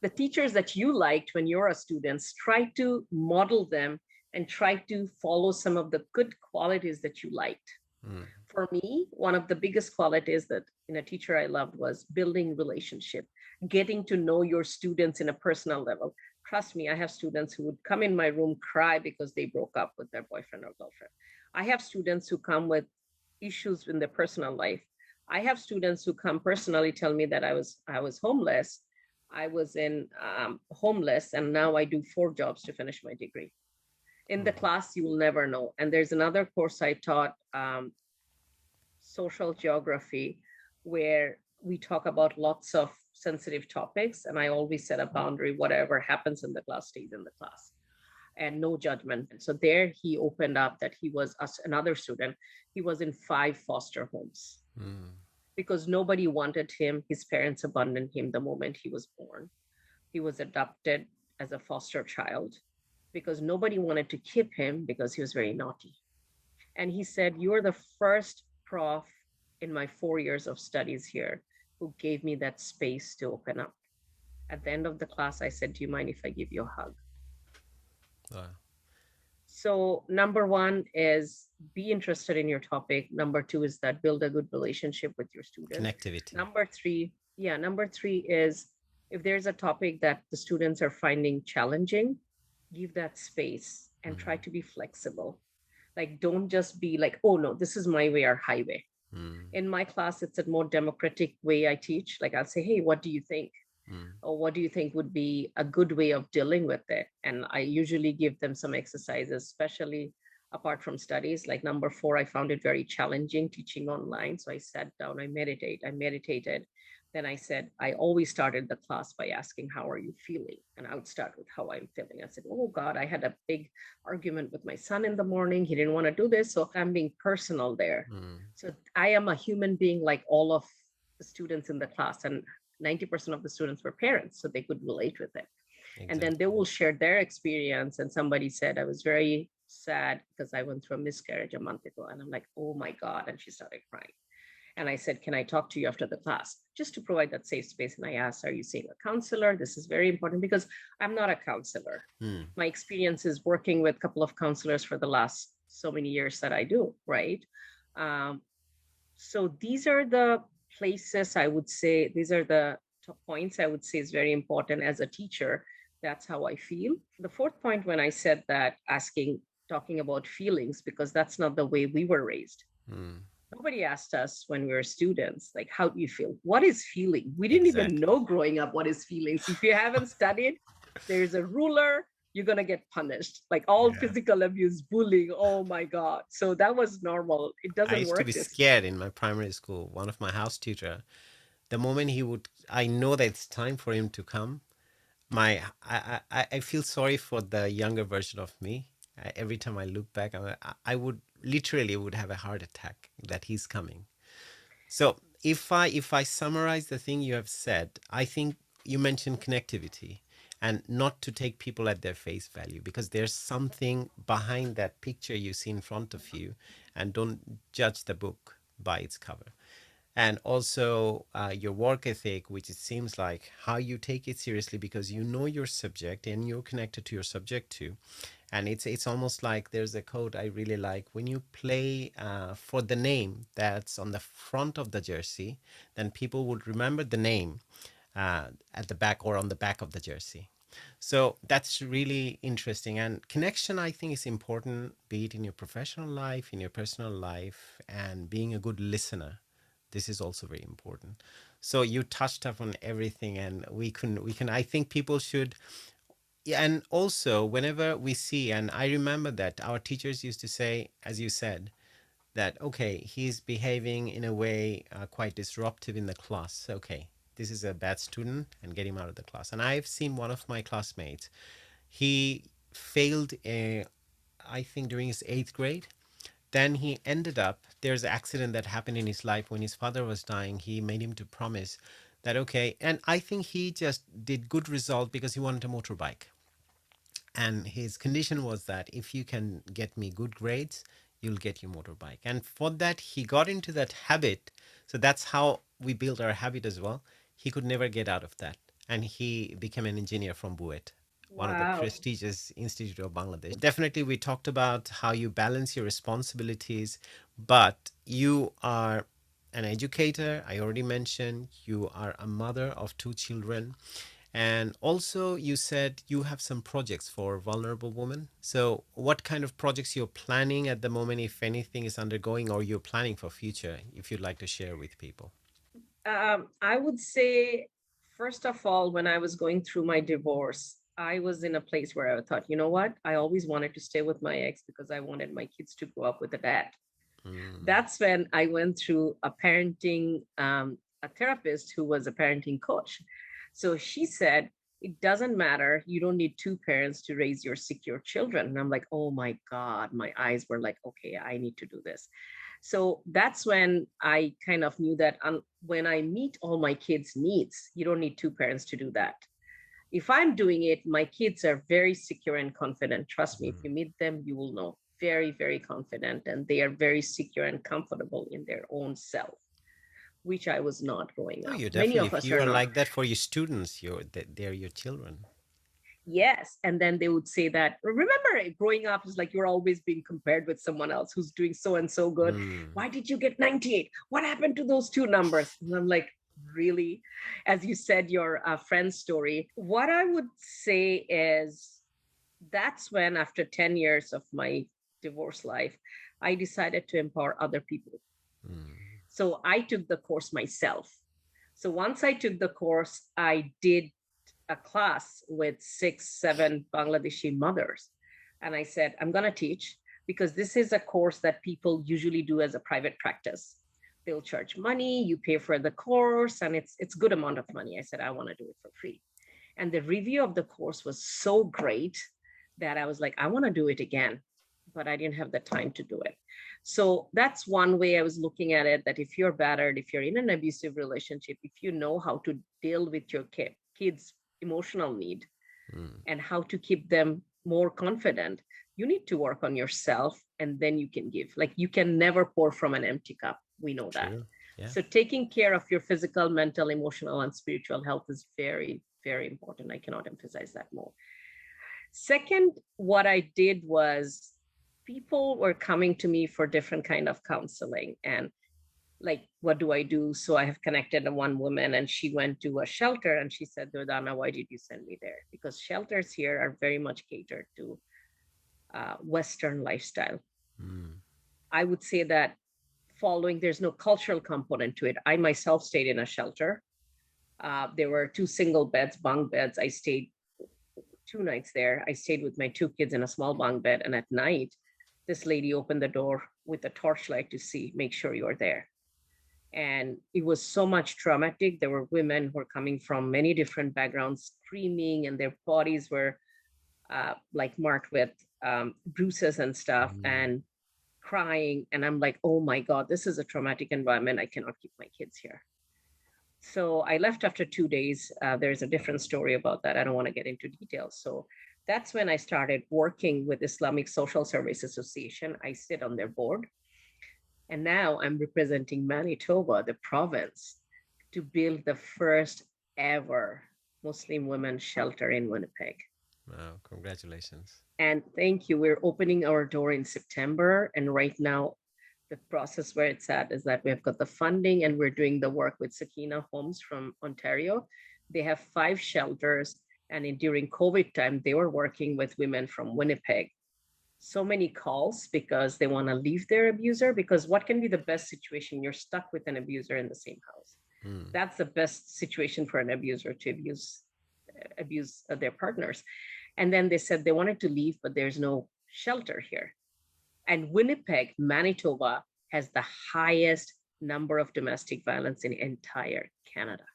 The teachers that you liked when you're a student, try to model them and try to follow some of the good qualities that you liked. mm, For me, one of the biggest qualities that in a teacher I loved was building relationship, getting to know your students in a personal level. Trust me, I have students who would come in my room, cry because they broke up with their boyfriend or girlfriend. I have students who come with issues in their personal life. I have students who come personally tell me that I was homeless. I was in homeless, and now I do 4 jobs to finish my degree. In the mm, class, you will never know. And there's another course I taught, social geography, where we talk about lots of sensitive topics. And I always set a boundary: whatever happens in the class stays in the class, and no judgment. So there he opened up that he was another student. He was in 5 foster homes mm, because nobody wanted him. His parents abandoned him the moment he was born. He was adopted as a foster child because nobody wanted to keep him because he was very naughty. And he said, "You're the first prof in my 4 years of studies here who gave me that space to open up." At the end of the class, I said, "Do you mind if I give you a hug?" wow. So, number one is be interested in your topic. Number two is that build a good relationship with your students. Connectivity. Number three is, if there's a topic that the students are finding challenging, give that space and try Mm, to be flexible. Like, don't just be like, "Oh no, this is my way or highway." mm, In my class, it's a more democratic way I teach. Like, I'll say, "Hey, what do you think?" mm, Or what do you think would be a good way of dealing with it? And I usually give them some exercises, especially apart from studies. Like number 4, I found it very challenging teaching online. So I sat down, I meditated. Then I said, I always started the class by asking, "How are you feeling?" And I would start with how I'm feeling. I said, "Oh God, I had a big argument with my son in the morning. He didn't want to do this." So I'm being personal there. mm, So I am a human being like all of the students in the class. And 90% of the students were parents, so they could relate with it. And then they exactly. will share their experience. And somebody said, "I was very sad because I went through a miscarriage a month ago." And I'm like, "Oh my God." And she started crying. And I said, "Can I talk to you after the class?" Just to provide that safe space. And I asked, "Are you seeing a counselor?" This is very important because I'm not a counselor. Mm, My experience is working with a couple of counselors for the last so many years that I do, right? Um, so these are the places I would say, these are the top points I would say is very important as a teacher. That's how I feel. The fourth point, when I said that, talking about feelings, because that's not the way we were raised. mm, Nobody asked us when we were students, like, "How do you feel?" What is feeling? We didn't even exactly. know growing up what is feelings. If you haven't studied, There's a ruler, you're going to get punished. Like all Yeah. physical abuse, bullying. Oh my God. So that was normal. It I doesn't used to work be this. scared in my primary school. One of my house tutor, the moment he would, I know that it's time for him to come. I feel sorry for the younger version of me. Every time I look back, I would literally would have a heart attack that he's coming. So if I summarize the thing you have said, I think you mentioned connectivity and not to take people at their face value, because there's something behind that picture you see in front of you, and don't judge the book by its cover. And also your work ethic, which it seems like how you take it seriously because you know your subject and you're connected to your subject too. And it's almost like there's a quote I really like: when you play for the name that's on the front of the jersey, then people would remember the name at the back or on the back of the jersey. So that's really interesting. And connection, I think, is important, be it in your professional life, in your personal life, and being a good listener. This is also very important. So you touched up on everything, and we can. I think people should. Yeah, and also whenever we see, and I remember that our teachers used to say, as you said, that okay, he's behaving in a way quite disruptive in the class. Okay, this is a bad student, and get him out of the class. And I've seen one of my classmates. He failed, I think, during his eighth grade. Then he ended up. There's an accident that happened in his life when his father was dying. He made him to promise that okay, and I think he just did good result because he wanted a motorbike, and his condition was that if you can get me good grades, you'll get your motorbike. And for that he got into that habit. So that's how we built our habit as well. He could never get out of that, and he became an engineer from Buet, one of the Wow. prestigious institute of Bangladesh. Definitely we talked about how you balance your responsibilities, but you are an educator. I already mentioned you are a mother of two children, and also, you said you have some projects for vulnerable women. So, what kind of projects you're planning at the moment, if anything is undergoing, or you're planning for future, if you'd like to share with people? I would say, first of all, when I was going through my divorce, I was in a place where I thought, you know what? I always wanted to stay with my ex because I wanted my kids to grow up with a dad. Mm, That's when I went through a therapist who was a parenting coach. So she said, it doesn't matter. You don't need two parents to raise your secure children. And I'm like, oh my God, my eyes were like, okay, I need to do this. So that's when I kind of knew that when I meet all my kids' needs, you don't need two parents to do that. If I'm doing it, my kids are very secure and confident. Trust me, if you mm. meet them, you will know. Very, very confident, and they are very secure and comfortable in their own self, which I was not growing No, up. you Many definitely, of if us you are are not. like that for your students, they're your children. Yes. And then they would say that, remember, growing up is like you're always being compared with someone else who's doing so and so good. Mm, Why did you get 98? What happened to those two numbers? And I'm like, really? As you said, your friend's story. What I would say is that's when, after 10 years of my divorce life, I decided to empower other people. mm, So I took the course myself. So once I took the course, I did a class with 6, 7 Bangladeshi mothers. And I said, I'm going to teach because this is a course that people usually do as a private practice. They'll charge money, you pay for the course, and it's good amount of money. I said, I want to do it for free. And the review of the course was so great that I was like, I want to do it again, but I didn't have the time to do it. So that's one way I was looking at it, that if you're battered, if you're in an abusive relationship, if you know how to deal with your kids' emotional need mm. and how to keep them more confident, you need to work on yourself, and then you can give. Like, you can never pour from an empty cup. We know that. True. Yeah. So taking care of your physical, mental, emotional, and spiritual health is very, very important. I cannot emphasize that more. Second, what I did was, people were coming to me for different kind of counseling, and like, what do I do? So I have connected to one woman, and she went to a shelter, and she said, Durdana, why did you send me there? Because shelters here are very much catered to Western lifestyle. Mm, I would say that following, there's no cultural component to it. I myself stayed in a shelter. There were two single beds, bunk beds. I stayed 2 nights there. I stayed with my 2 kids in a small bunk bed. And at night, this lady opened the door with a torchlight to see, make sure you're there. And it was so much traumatic. There were women who were coming from many different backgrounds, screaming, and their bodies were like marked with bruises and stuff, Mm. and crying. And I'm like, oh my God, this is a traumatic environment. I cannot keep my kids here. So I left after 2 days. There's a different story about that. I don't want to get into details. So that's when I started working with Islamic Social Service Association. I sit on their board. And now I'm representing Manitoba, the province, to build the first ever Muslim women's shelter in Winnipeg. Wow, congratulations. And thank you. We're opening our door in September. And right now, the process where it's at is that we've got the funding and we're doing the work with Sakina Homes from Ontario. They have 5 shelters. And during COVID time, they were working with women from Winnipeg. So many calls because they want to leave their abuser, because what can be the best situation? You're stuck with an abuser in the same house. Mm. That's the best situation for an abuser to abuse their partners. And then they said they wanted to leave, but there's no shelter here. And Winnipeg, Manitoba, has the highest number of domestic violence in entire Canada.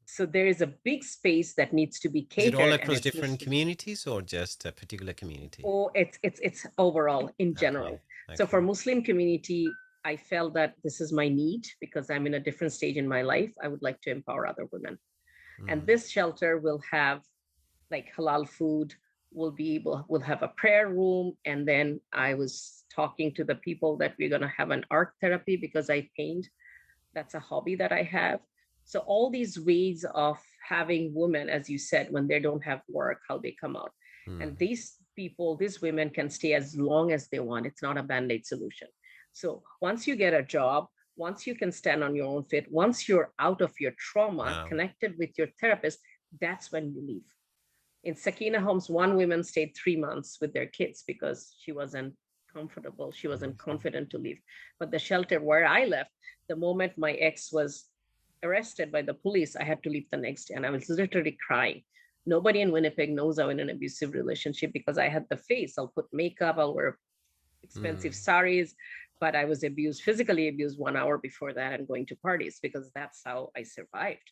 So there is a big space that needs to be Is it all catered, and across it different needs to, communities or just a particular community? oh, it's overall in Okay. general. So for Okay. Muslim community, I felt that this is my need because I'm in a different stage in my life. I would like to empower other women. And Mm. this shelter will have like halal food, we'll have a prayer room. And then I was talking to the people that we're going to have an art therapy because I paint. That's a hobby that I have. So all these ways of having women, as you said, when they don't have work, how they come out. And Mm. these people, these women can stay as long as they want. It's not a band-aid solution. So once you get a job, once you can stand on your own feet, once you're out of your trauma, Wow. connected with your therapist, that's when you leave. In Sakina Homes, one woman stayed 3 months with their kids because she wasn't comfortable. She wasn't Amazing. confident to leave. But the shelter where I left, the moment my ex was arrested by the police, I had to leave the next day. And I was literally crying. Nobody in Winnipeg knows I'm in an abusive relationship because I had the face. I'll put makeup, I'll wear expensive Mm. saris, but I was abused, physically abused 1 hour before that and going to parties because that's how I survived,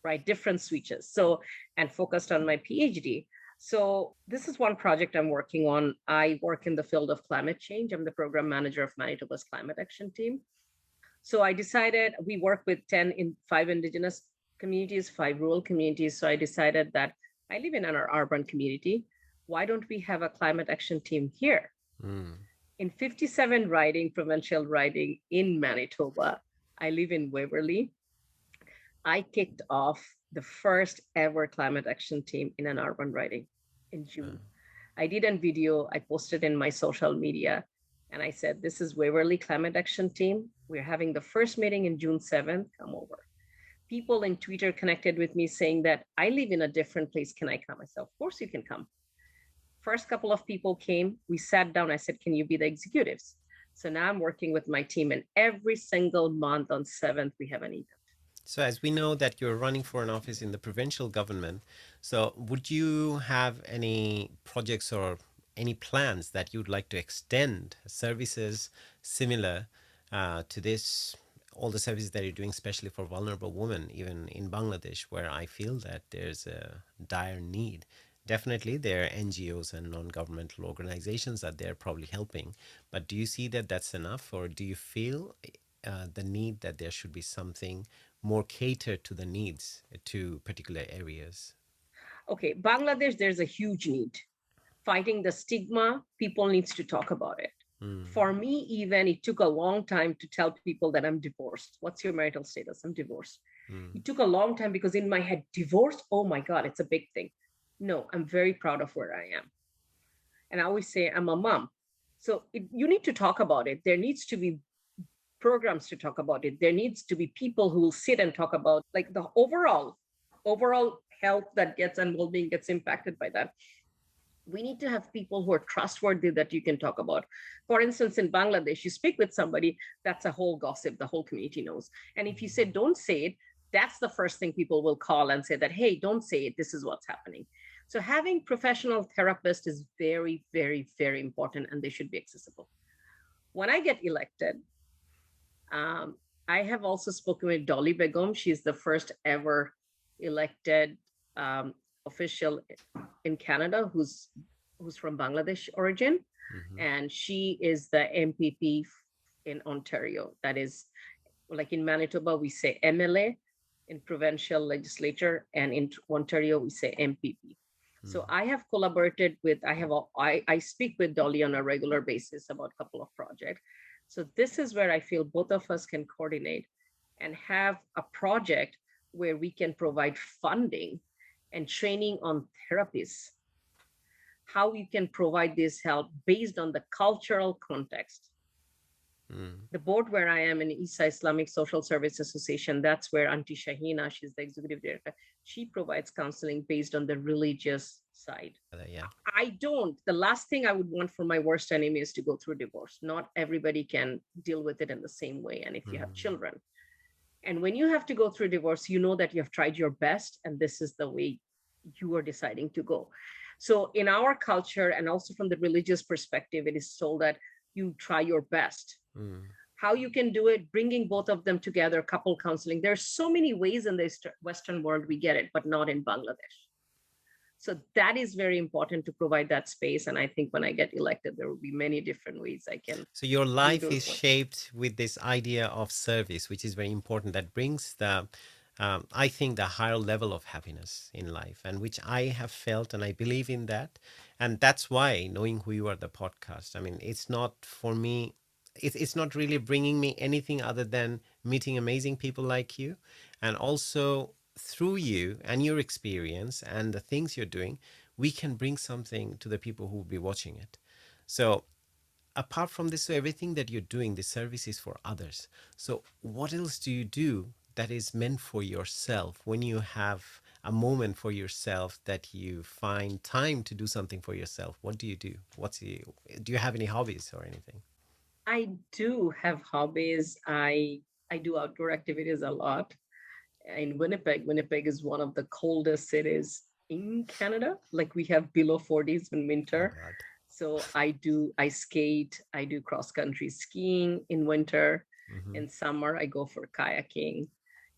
right? Different switches. So, and focused on my PhD. So this is one project I'm working on. I work in the field of climate change. I'm the program manager of Manitoba's climate action team. So I decided we work with 5 Indigenous communities, 5 rural communities. So I decided that I live in an urban community. Why don't we have a climate action team here? Mm. In 57 riding, provincial riding in Manitoba, I live in Waverley. I kicked off the first ever climate action team in an urban riding in Wow. June. I did a video, I posted in my social media, and I said, this is Waverley Climate Action Team. We're having the first meeting in June 7th. Come over. People in Twitter connected with me saying that I live in a different place. Can I come? I said, of course you can come. First couple of people came. We sat down. I said, can you be the executives? So now I'm working with my team, and every single month on 7th, we have an event. So, as we know that you're running for an office in the provincial government, so would you have any projects or any plans that you'd like to extend services similar to this, all the services that you're doing, especially for vulnerable women, even in Bangladesh, where I feel that there's a dire need? Definitely, there are NGOs and non-governmental organizations that they're probably helping, but do you see that that's enough, or do you feel the need that there should be something more catered to the needs to particular areas? Okay, Bangladesh, there's a huge need. Fighting the stigma, people needs to talk about it. Mm. For me, even it took a long time to tell people that I'm divorced. What's your marital status? I'm divorced. Mm. It took a long time because in my head, divorced, oh my God, it's a big thing. No, I'm very proud of where I am. And I always say I'm a mom. So you need to talk about it. There needs to be programs to talk about it. There needs to be people who will sit and talk about like the overall health that gets and well-being gets impacted by that. We need to have people who are trustworthy that you can talk about. For instance, in Bangladesh, you speak with somebody, that's a whole gossip, the whole community knows. And if you say, don't say it, that's the first thing people will call and say that, hey, don't say it, this is what's happening. So having professional therapists is very, very, very important, and they should be accessible. When I get elected, um, I have also spoken with Dolly Begum. She's the first ever elected um, official in Canada who's from Bangladesh origin, Hmm. and she is the MPP in Ontario. That is, like in Manitoba, we say MLA, in provincial legislature, and in Ontario, we say MPP. So I have collaborated with, I speak with Dolly on a regular basis about a couple of projects. So this is where I feel both of us can coordinate and have a project where we can provide funding and training on therapists, how you can provide this help based on the cultural context. Mm. The board where I am in ISA Islamic Social Service Association, that's where Auntie Shahina, she's the executive director, she provides counseling based on the religious side. Yeah. I don't. The last thing I would want for my worst enemy is to go through divorce. Not everybody can deal with it in the same way. And if you have Mm. children, and when you have to go through divorce, you know that you have tried your best, and this is the way you are deciding to go. So, in our culture, and also from the religious perspective, it is told that you try your best. Mm. How you can do it, bringing both of them together, couple counseling. There's so many ways in the Western world we get it, but not in Bangladesh. So that is very important to provide that space. And I think when I get elected, there will be many different ways I can So your do life those is ones. shaped with this idea of service, which is very important. That brings the, I think, the higher level of happiness in life, and which I have felt, and I believe in that, and that's why knowing who you are, the podcast. I mean, it's not for me. It's not really bringing me anything other than meeting amazing people like you, and also through you and your experience and the things you're doing, we can bring something to the people who will be watching it. So apart from this, so everything that you're doing, the service is for others. So what else do you do that is meant for yourself when you have a moment for yourself, that you find time to do something for yourself? What do you do? Do you have any hobbies or anything? I do have hobbies. I do outdoor activities a lot. In Winnipeg, Winnipeg is one of the coldest cities in Canada. Like we have below 40s in Oh winter. God. So I skate, I do cross country skiing in winter. Mm-hmm. In summer, I go for kayaking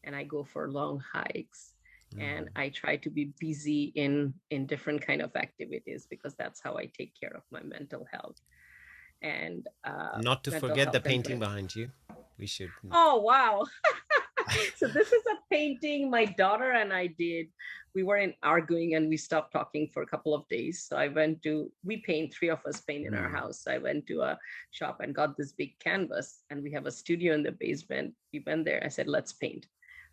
and I go for long hikes. And Mm. I try to be busy in different kind of activities because that's how I take care of my mental health and Not to mental forget the health and painting behind you. We should. oh wow. So this is a painting my daughter and I did. We were in arguing and we stopped talking for a couple of days. So I went to, we paint, three of us paint in our Mm. house. So I went to a shop and got this big canvas, and we have a studio in the basement. We went there. I said, let's paint.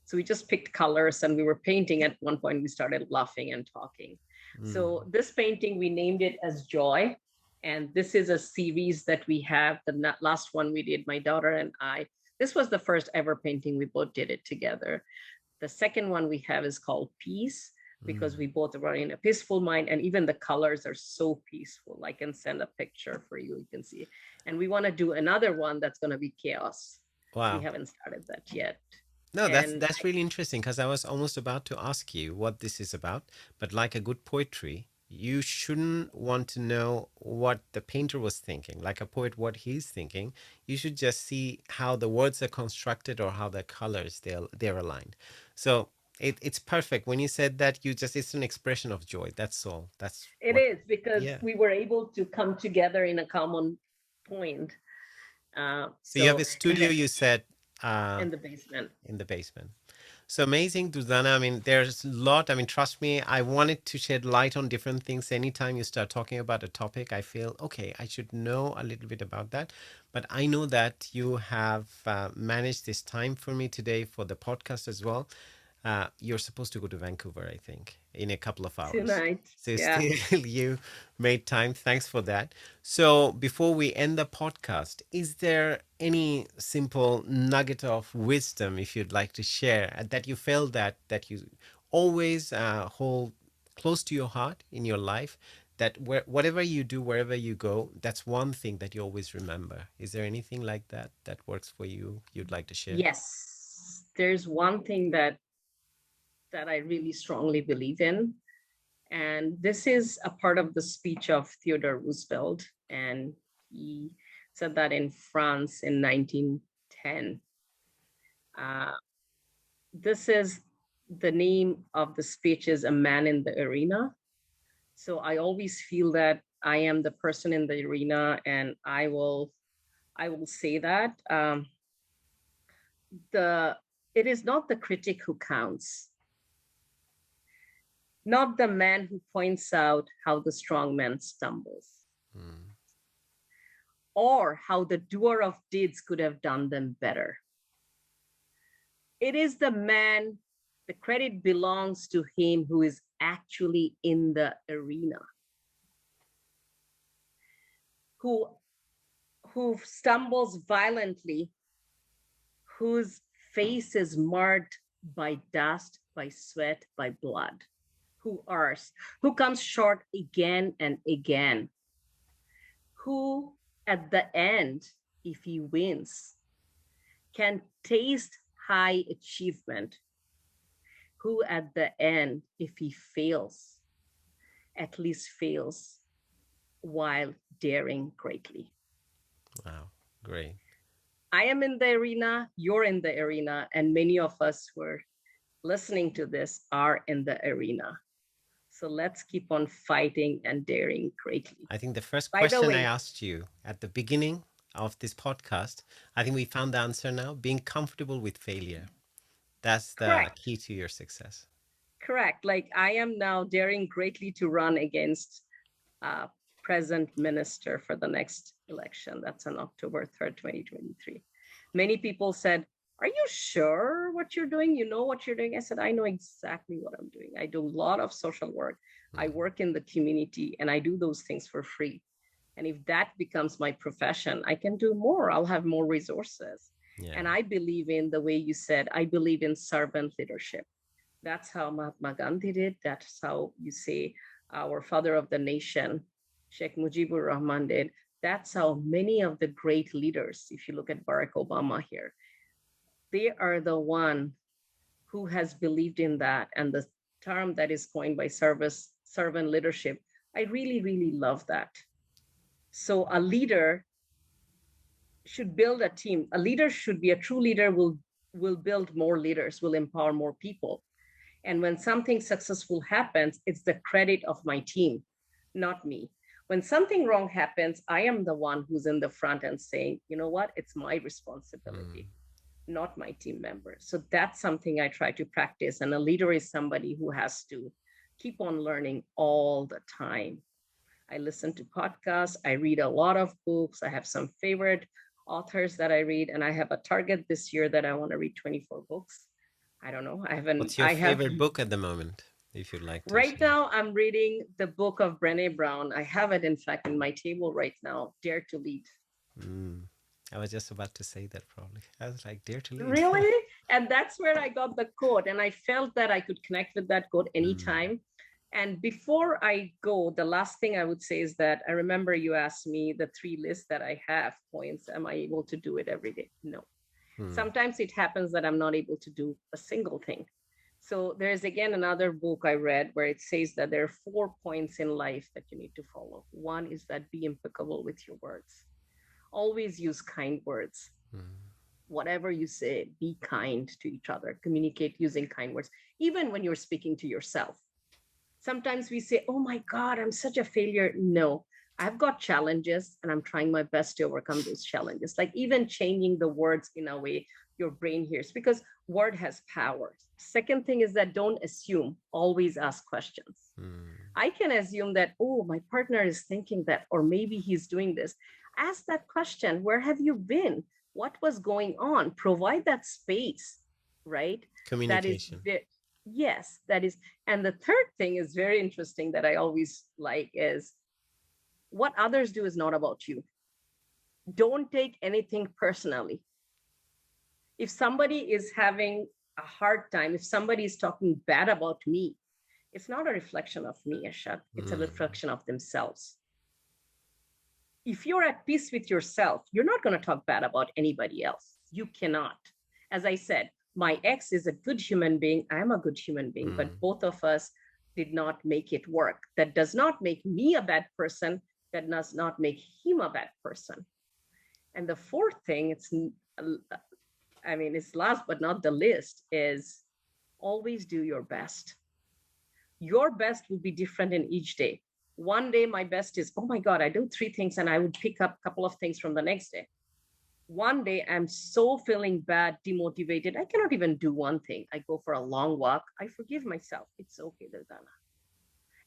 So we just picked colors and we were painting. At one point, we started laughing and talking. Mm. So this painting, we named it as Joy. And this is a series that we have. The last one we did, my daughter and I, this was the first ever painting. We both did it together. The second one we have is called Peace, because Mm. we both were in a peaceful mind, and even the colors are so peaceful. I can send a picture for you, you can see. And we want to do another one that's going to be chaos. We Wow. haven't started that yet. No, And that's really interesting, because I was almost about to ask you what this is about, but like a good poetry, you shouldn't want to know what the painter was thinking, like a poet, what he's thinking. You should just see how the words are constructed or how the colors they're aligned. So it's perfect. When you said that, you just it's an expression of joy. That's all. That's it what. is because Yeah. we were able to come together in a common point. So you have So a studio, you said, in the basement. in the basement. So amazing, Durdana. I mean, there's a lot. I mean, trust me, I wanted to shed light on different things. Anytime you start talking about a topic, I feel, okay, I should know a little bit about that. But I know that you have managed this time for me today for the podcast as well. You're supposed to go to Vancouver, I think, in a couple of hours. Tonight. So Yeah. still, you made time. Thanks for that. So before we end the podcast, is there any simple nugget of wisdom, if you'd like to share, that you felt that you always hold close to your heart in your life? That whatever you do, wherever you go, that's one thing that you always remember. Is there anything like that that works for you? You'd like to share? Yes. There's one thing that I really strongly believe in, And this is a part of the speech of Theodore Roosevelt. And he said that in France in 1910. This is the name of the speech is A Man in the Arena. So I always feel that I am the person in the arena, and I will say that it is not the critic who counts, not the man who points out how the strong man stumbles, or how the doer of deeds could have done them better. It is the man, the credit belongs to him who is actually in the arena, who stumbles violently, whose face is marred by dust, by sweat, by blood, who errs, who comes short again and again, who at the end, if he wins, can taste high achievement, who at the end, if he fails, at least fails while daring greatly. Wow, great. I am in the arena, you're in the arena, and many of us who are listening to this are in the arena. So let's keep on fighting and daring greatly. I think the first By the question I way, asked you at the beginning of this podcast, I think we found the answer now. Being comfortable with failure. That's the correct. key to your success. Correct. Like I am now daring greatly to run against present minister for the next election. That's on October 3rd, 2023. Many people said, are you sure what you're doing? You know what you're doing? I said, I know exactly what I'm doing. I do a lot of social work. I work in the community, and I do those things for free. And if that becomes my profession, I can do more. I'll have more resources. Yeah. And I believe in the way you said, I believe in servant leadership. That's how Mahatma Gandhi did. That's how you say our father of the nation, Sheikh Mujibur Rahman, did. That's how many of the great leaders, if you look at Barack Obama here, they are the one who has believed in that. And the term that is coined by servant leadership, I really, really love that. So a leader should build a team. A leader should be a true leader, will build more leaders, will empower more people. And when something successful happens, it's the credit of my team, not me. When something wrong happens, I am the one who's in the front and saying, you know what, it's my responsibility, not my team members. So that's something I try to practice. And a leader is somebody who has to keep on learning all the time. I listen to podcasts. I read a lot of books. I have some favorite authors that I read, and I have a target this year that I want to read 24 books. I don't know. I haven't. What's your favorite book at the moment, if you'd like to Right share? now, I'm reading the book of Brené Brown. I have it, in fact, in my table right now, Dare to Lead. I was just about to say that probably. I was like, Dare to Lead. Really? And that's where I got the quote. And I felt that I could connect with that quote anytime. And before I go, the last thing I would say is that I remember you asked me the 3 lists that I have points. Am I able to do it every day? No. Sometimes it happens that I'm not able to do a single thing. So there's again another book I read where it says that there are 4 points in life that you need to follow. One is that be impeccable with your words. Always use kind words. Whatever you say, be kind to each other. Communicate using kind words, even when you're speaking to yourself. Sometimes we say, oh my God, I'm such a failure. No, I've got challenges and I'm trying my best to overcome those challenges. Like even changing the words in a way your brain hears, because word has power. Second thing is that don't assume, always ask questions. I can assume that, oh, my partner is thinking that, or maybe he's doing this. Ask that question. Where have you been? What was going on? Provide that space, right? Communication. Yes, that is. And the third thing is very interesting that I always like is what others do is not about you. Don't take anything personally. If somebody is having a hard time, if somebody is talking bad about me, it's not a reflection of me, Ershad. It's a reflection of themselves. If you're at peace with yourself, you're not going to talk bad about anybody else. You cannot. As I said, my ex is a good human being. I'm a good human being, but both of us did not make it work. That does not make me a bad person. That does not make him a bad person. And the fourth thing, it's last but not the least, is always do your best. Your best will be different in each day. One day, my best is, oh my God, I do 3 things and I would pick up a couple of things from the next day. One day, I'm so feeling bad, demotivated. I cannot even do one thing. I go for a long walk. I forgive myself. It's okay, Durdana.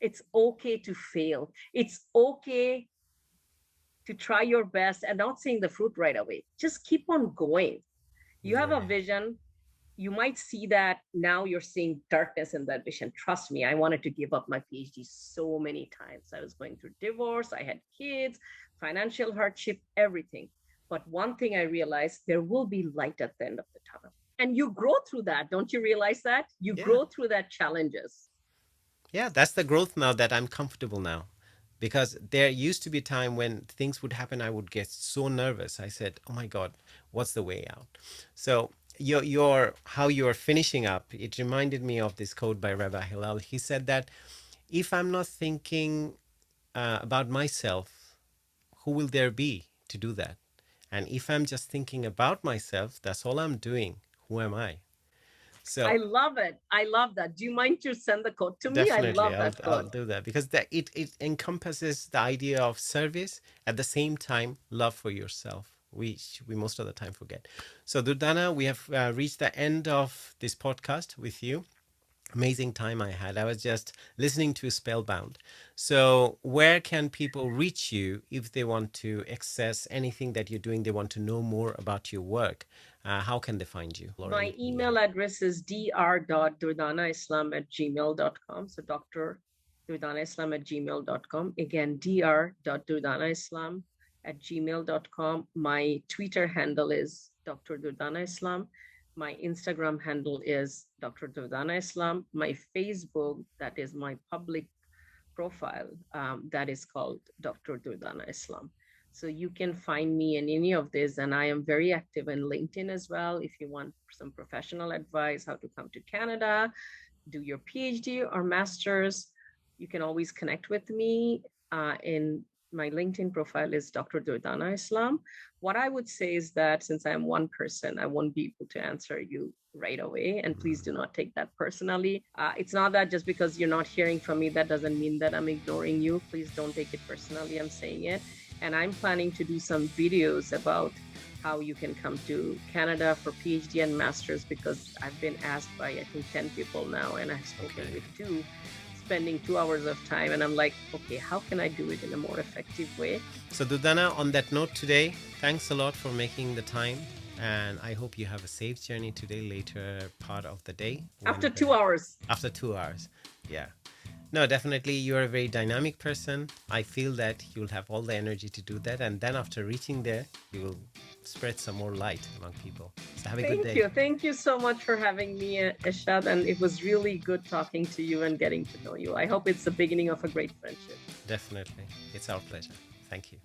It's okay to fail. It's okay to try your best and not seeing the fruit right away. Just keep on going. You have a vision. You might see that now you're seeing darkness in that vision. Trust me, I wanted to give up my PhD so many times. I was going through divorce, I had kids, financial hardship, everything. But one thing I realized, there will be light at the end of the tunnel. And you grow through that. Don't you realize that? You grow through that challenges. Yeah, that's the growth now that I'm comfortable now. Because there used to be a time when things would happen, I would get so nervous. I said, "Oh my God, what's the way out?" So your how you're finishing up, it reminded me of this quote by Rabbi Hillel. He said that if I'm not thinking about myself, who will there be to do that? And if I'm just thinking about myself, that's all I'm doing. Who am I? So I love it. I love that. Do you mind to send the quote to me? I definitely, love that I'll quote. do that because it encompasses the idea of service at the same time love for yourself, which we most of the time forget. So Durdana, we have reached the end of this podcast with you. Amazing time I had. I was just listening to Spellbound. So where can people reach you if they want to access anything that you're doing? They want to know more about your work. How can they find you? My email address is dr.durdanaislam@gmail.com. So Dr. Durdanaislam@gmail.com. Again, dr.durdanaislam@gmail.com. My Twitter handle is Dr. Durdana Islam. My Instagram handle is Dr. Durdana Islam. My Facebook, that is my public profile, that is called Dr. Durdana Islam. So you can find me in any of this. And I am very active in LinkedIn as well. If you want some professional advice, how to come to Canada, do your PhD or master's, you can always connect with me. In my LinkedIn profile is Dr. Durdana Islam. What I would say is that since I'm one person, I won't be able to answer you right away. And please do not take that personally. It's not that just because you're not hearing from me, that doesn't mean that I'm ignoring you. Please don't take it personally. I'm saying it. And I'm planning to do some videos about how you can come to Canada for PhD and master's, because I've been asked by, I think, 10 people now, and I've spoken with 2, spending 2 hours of time. And I'm like, okay, how can I do it in a more effective way? So Durdana, on that note today, thanks a lot for making the time. And I hope you have a safe journey today, later part of the day. After 2 hours. After 2 hours. Yeah. No, definitely you're a very dynamic person. I feel that you'll have all the energy to do that. And then after reaching there, you will spread some more light among people. So have a good day. Thank you. Thank you so much for having me, Ershad. And it was really good talking to you and getting to know you. I hope it's the beginning of a great friendship. Definitely. It's our pleasure. Thank you.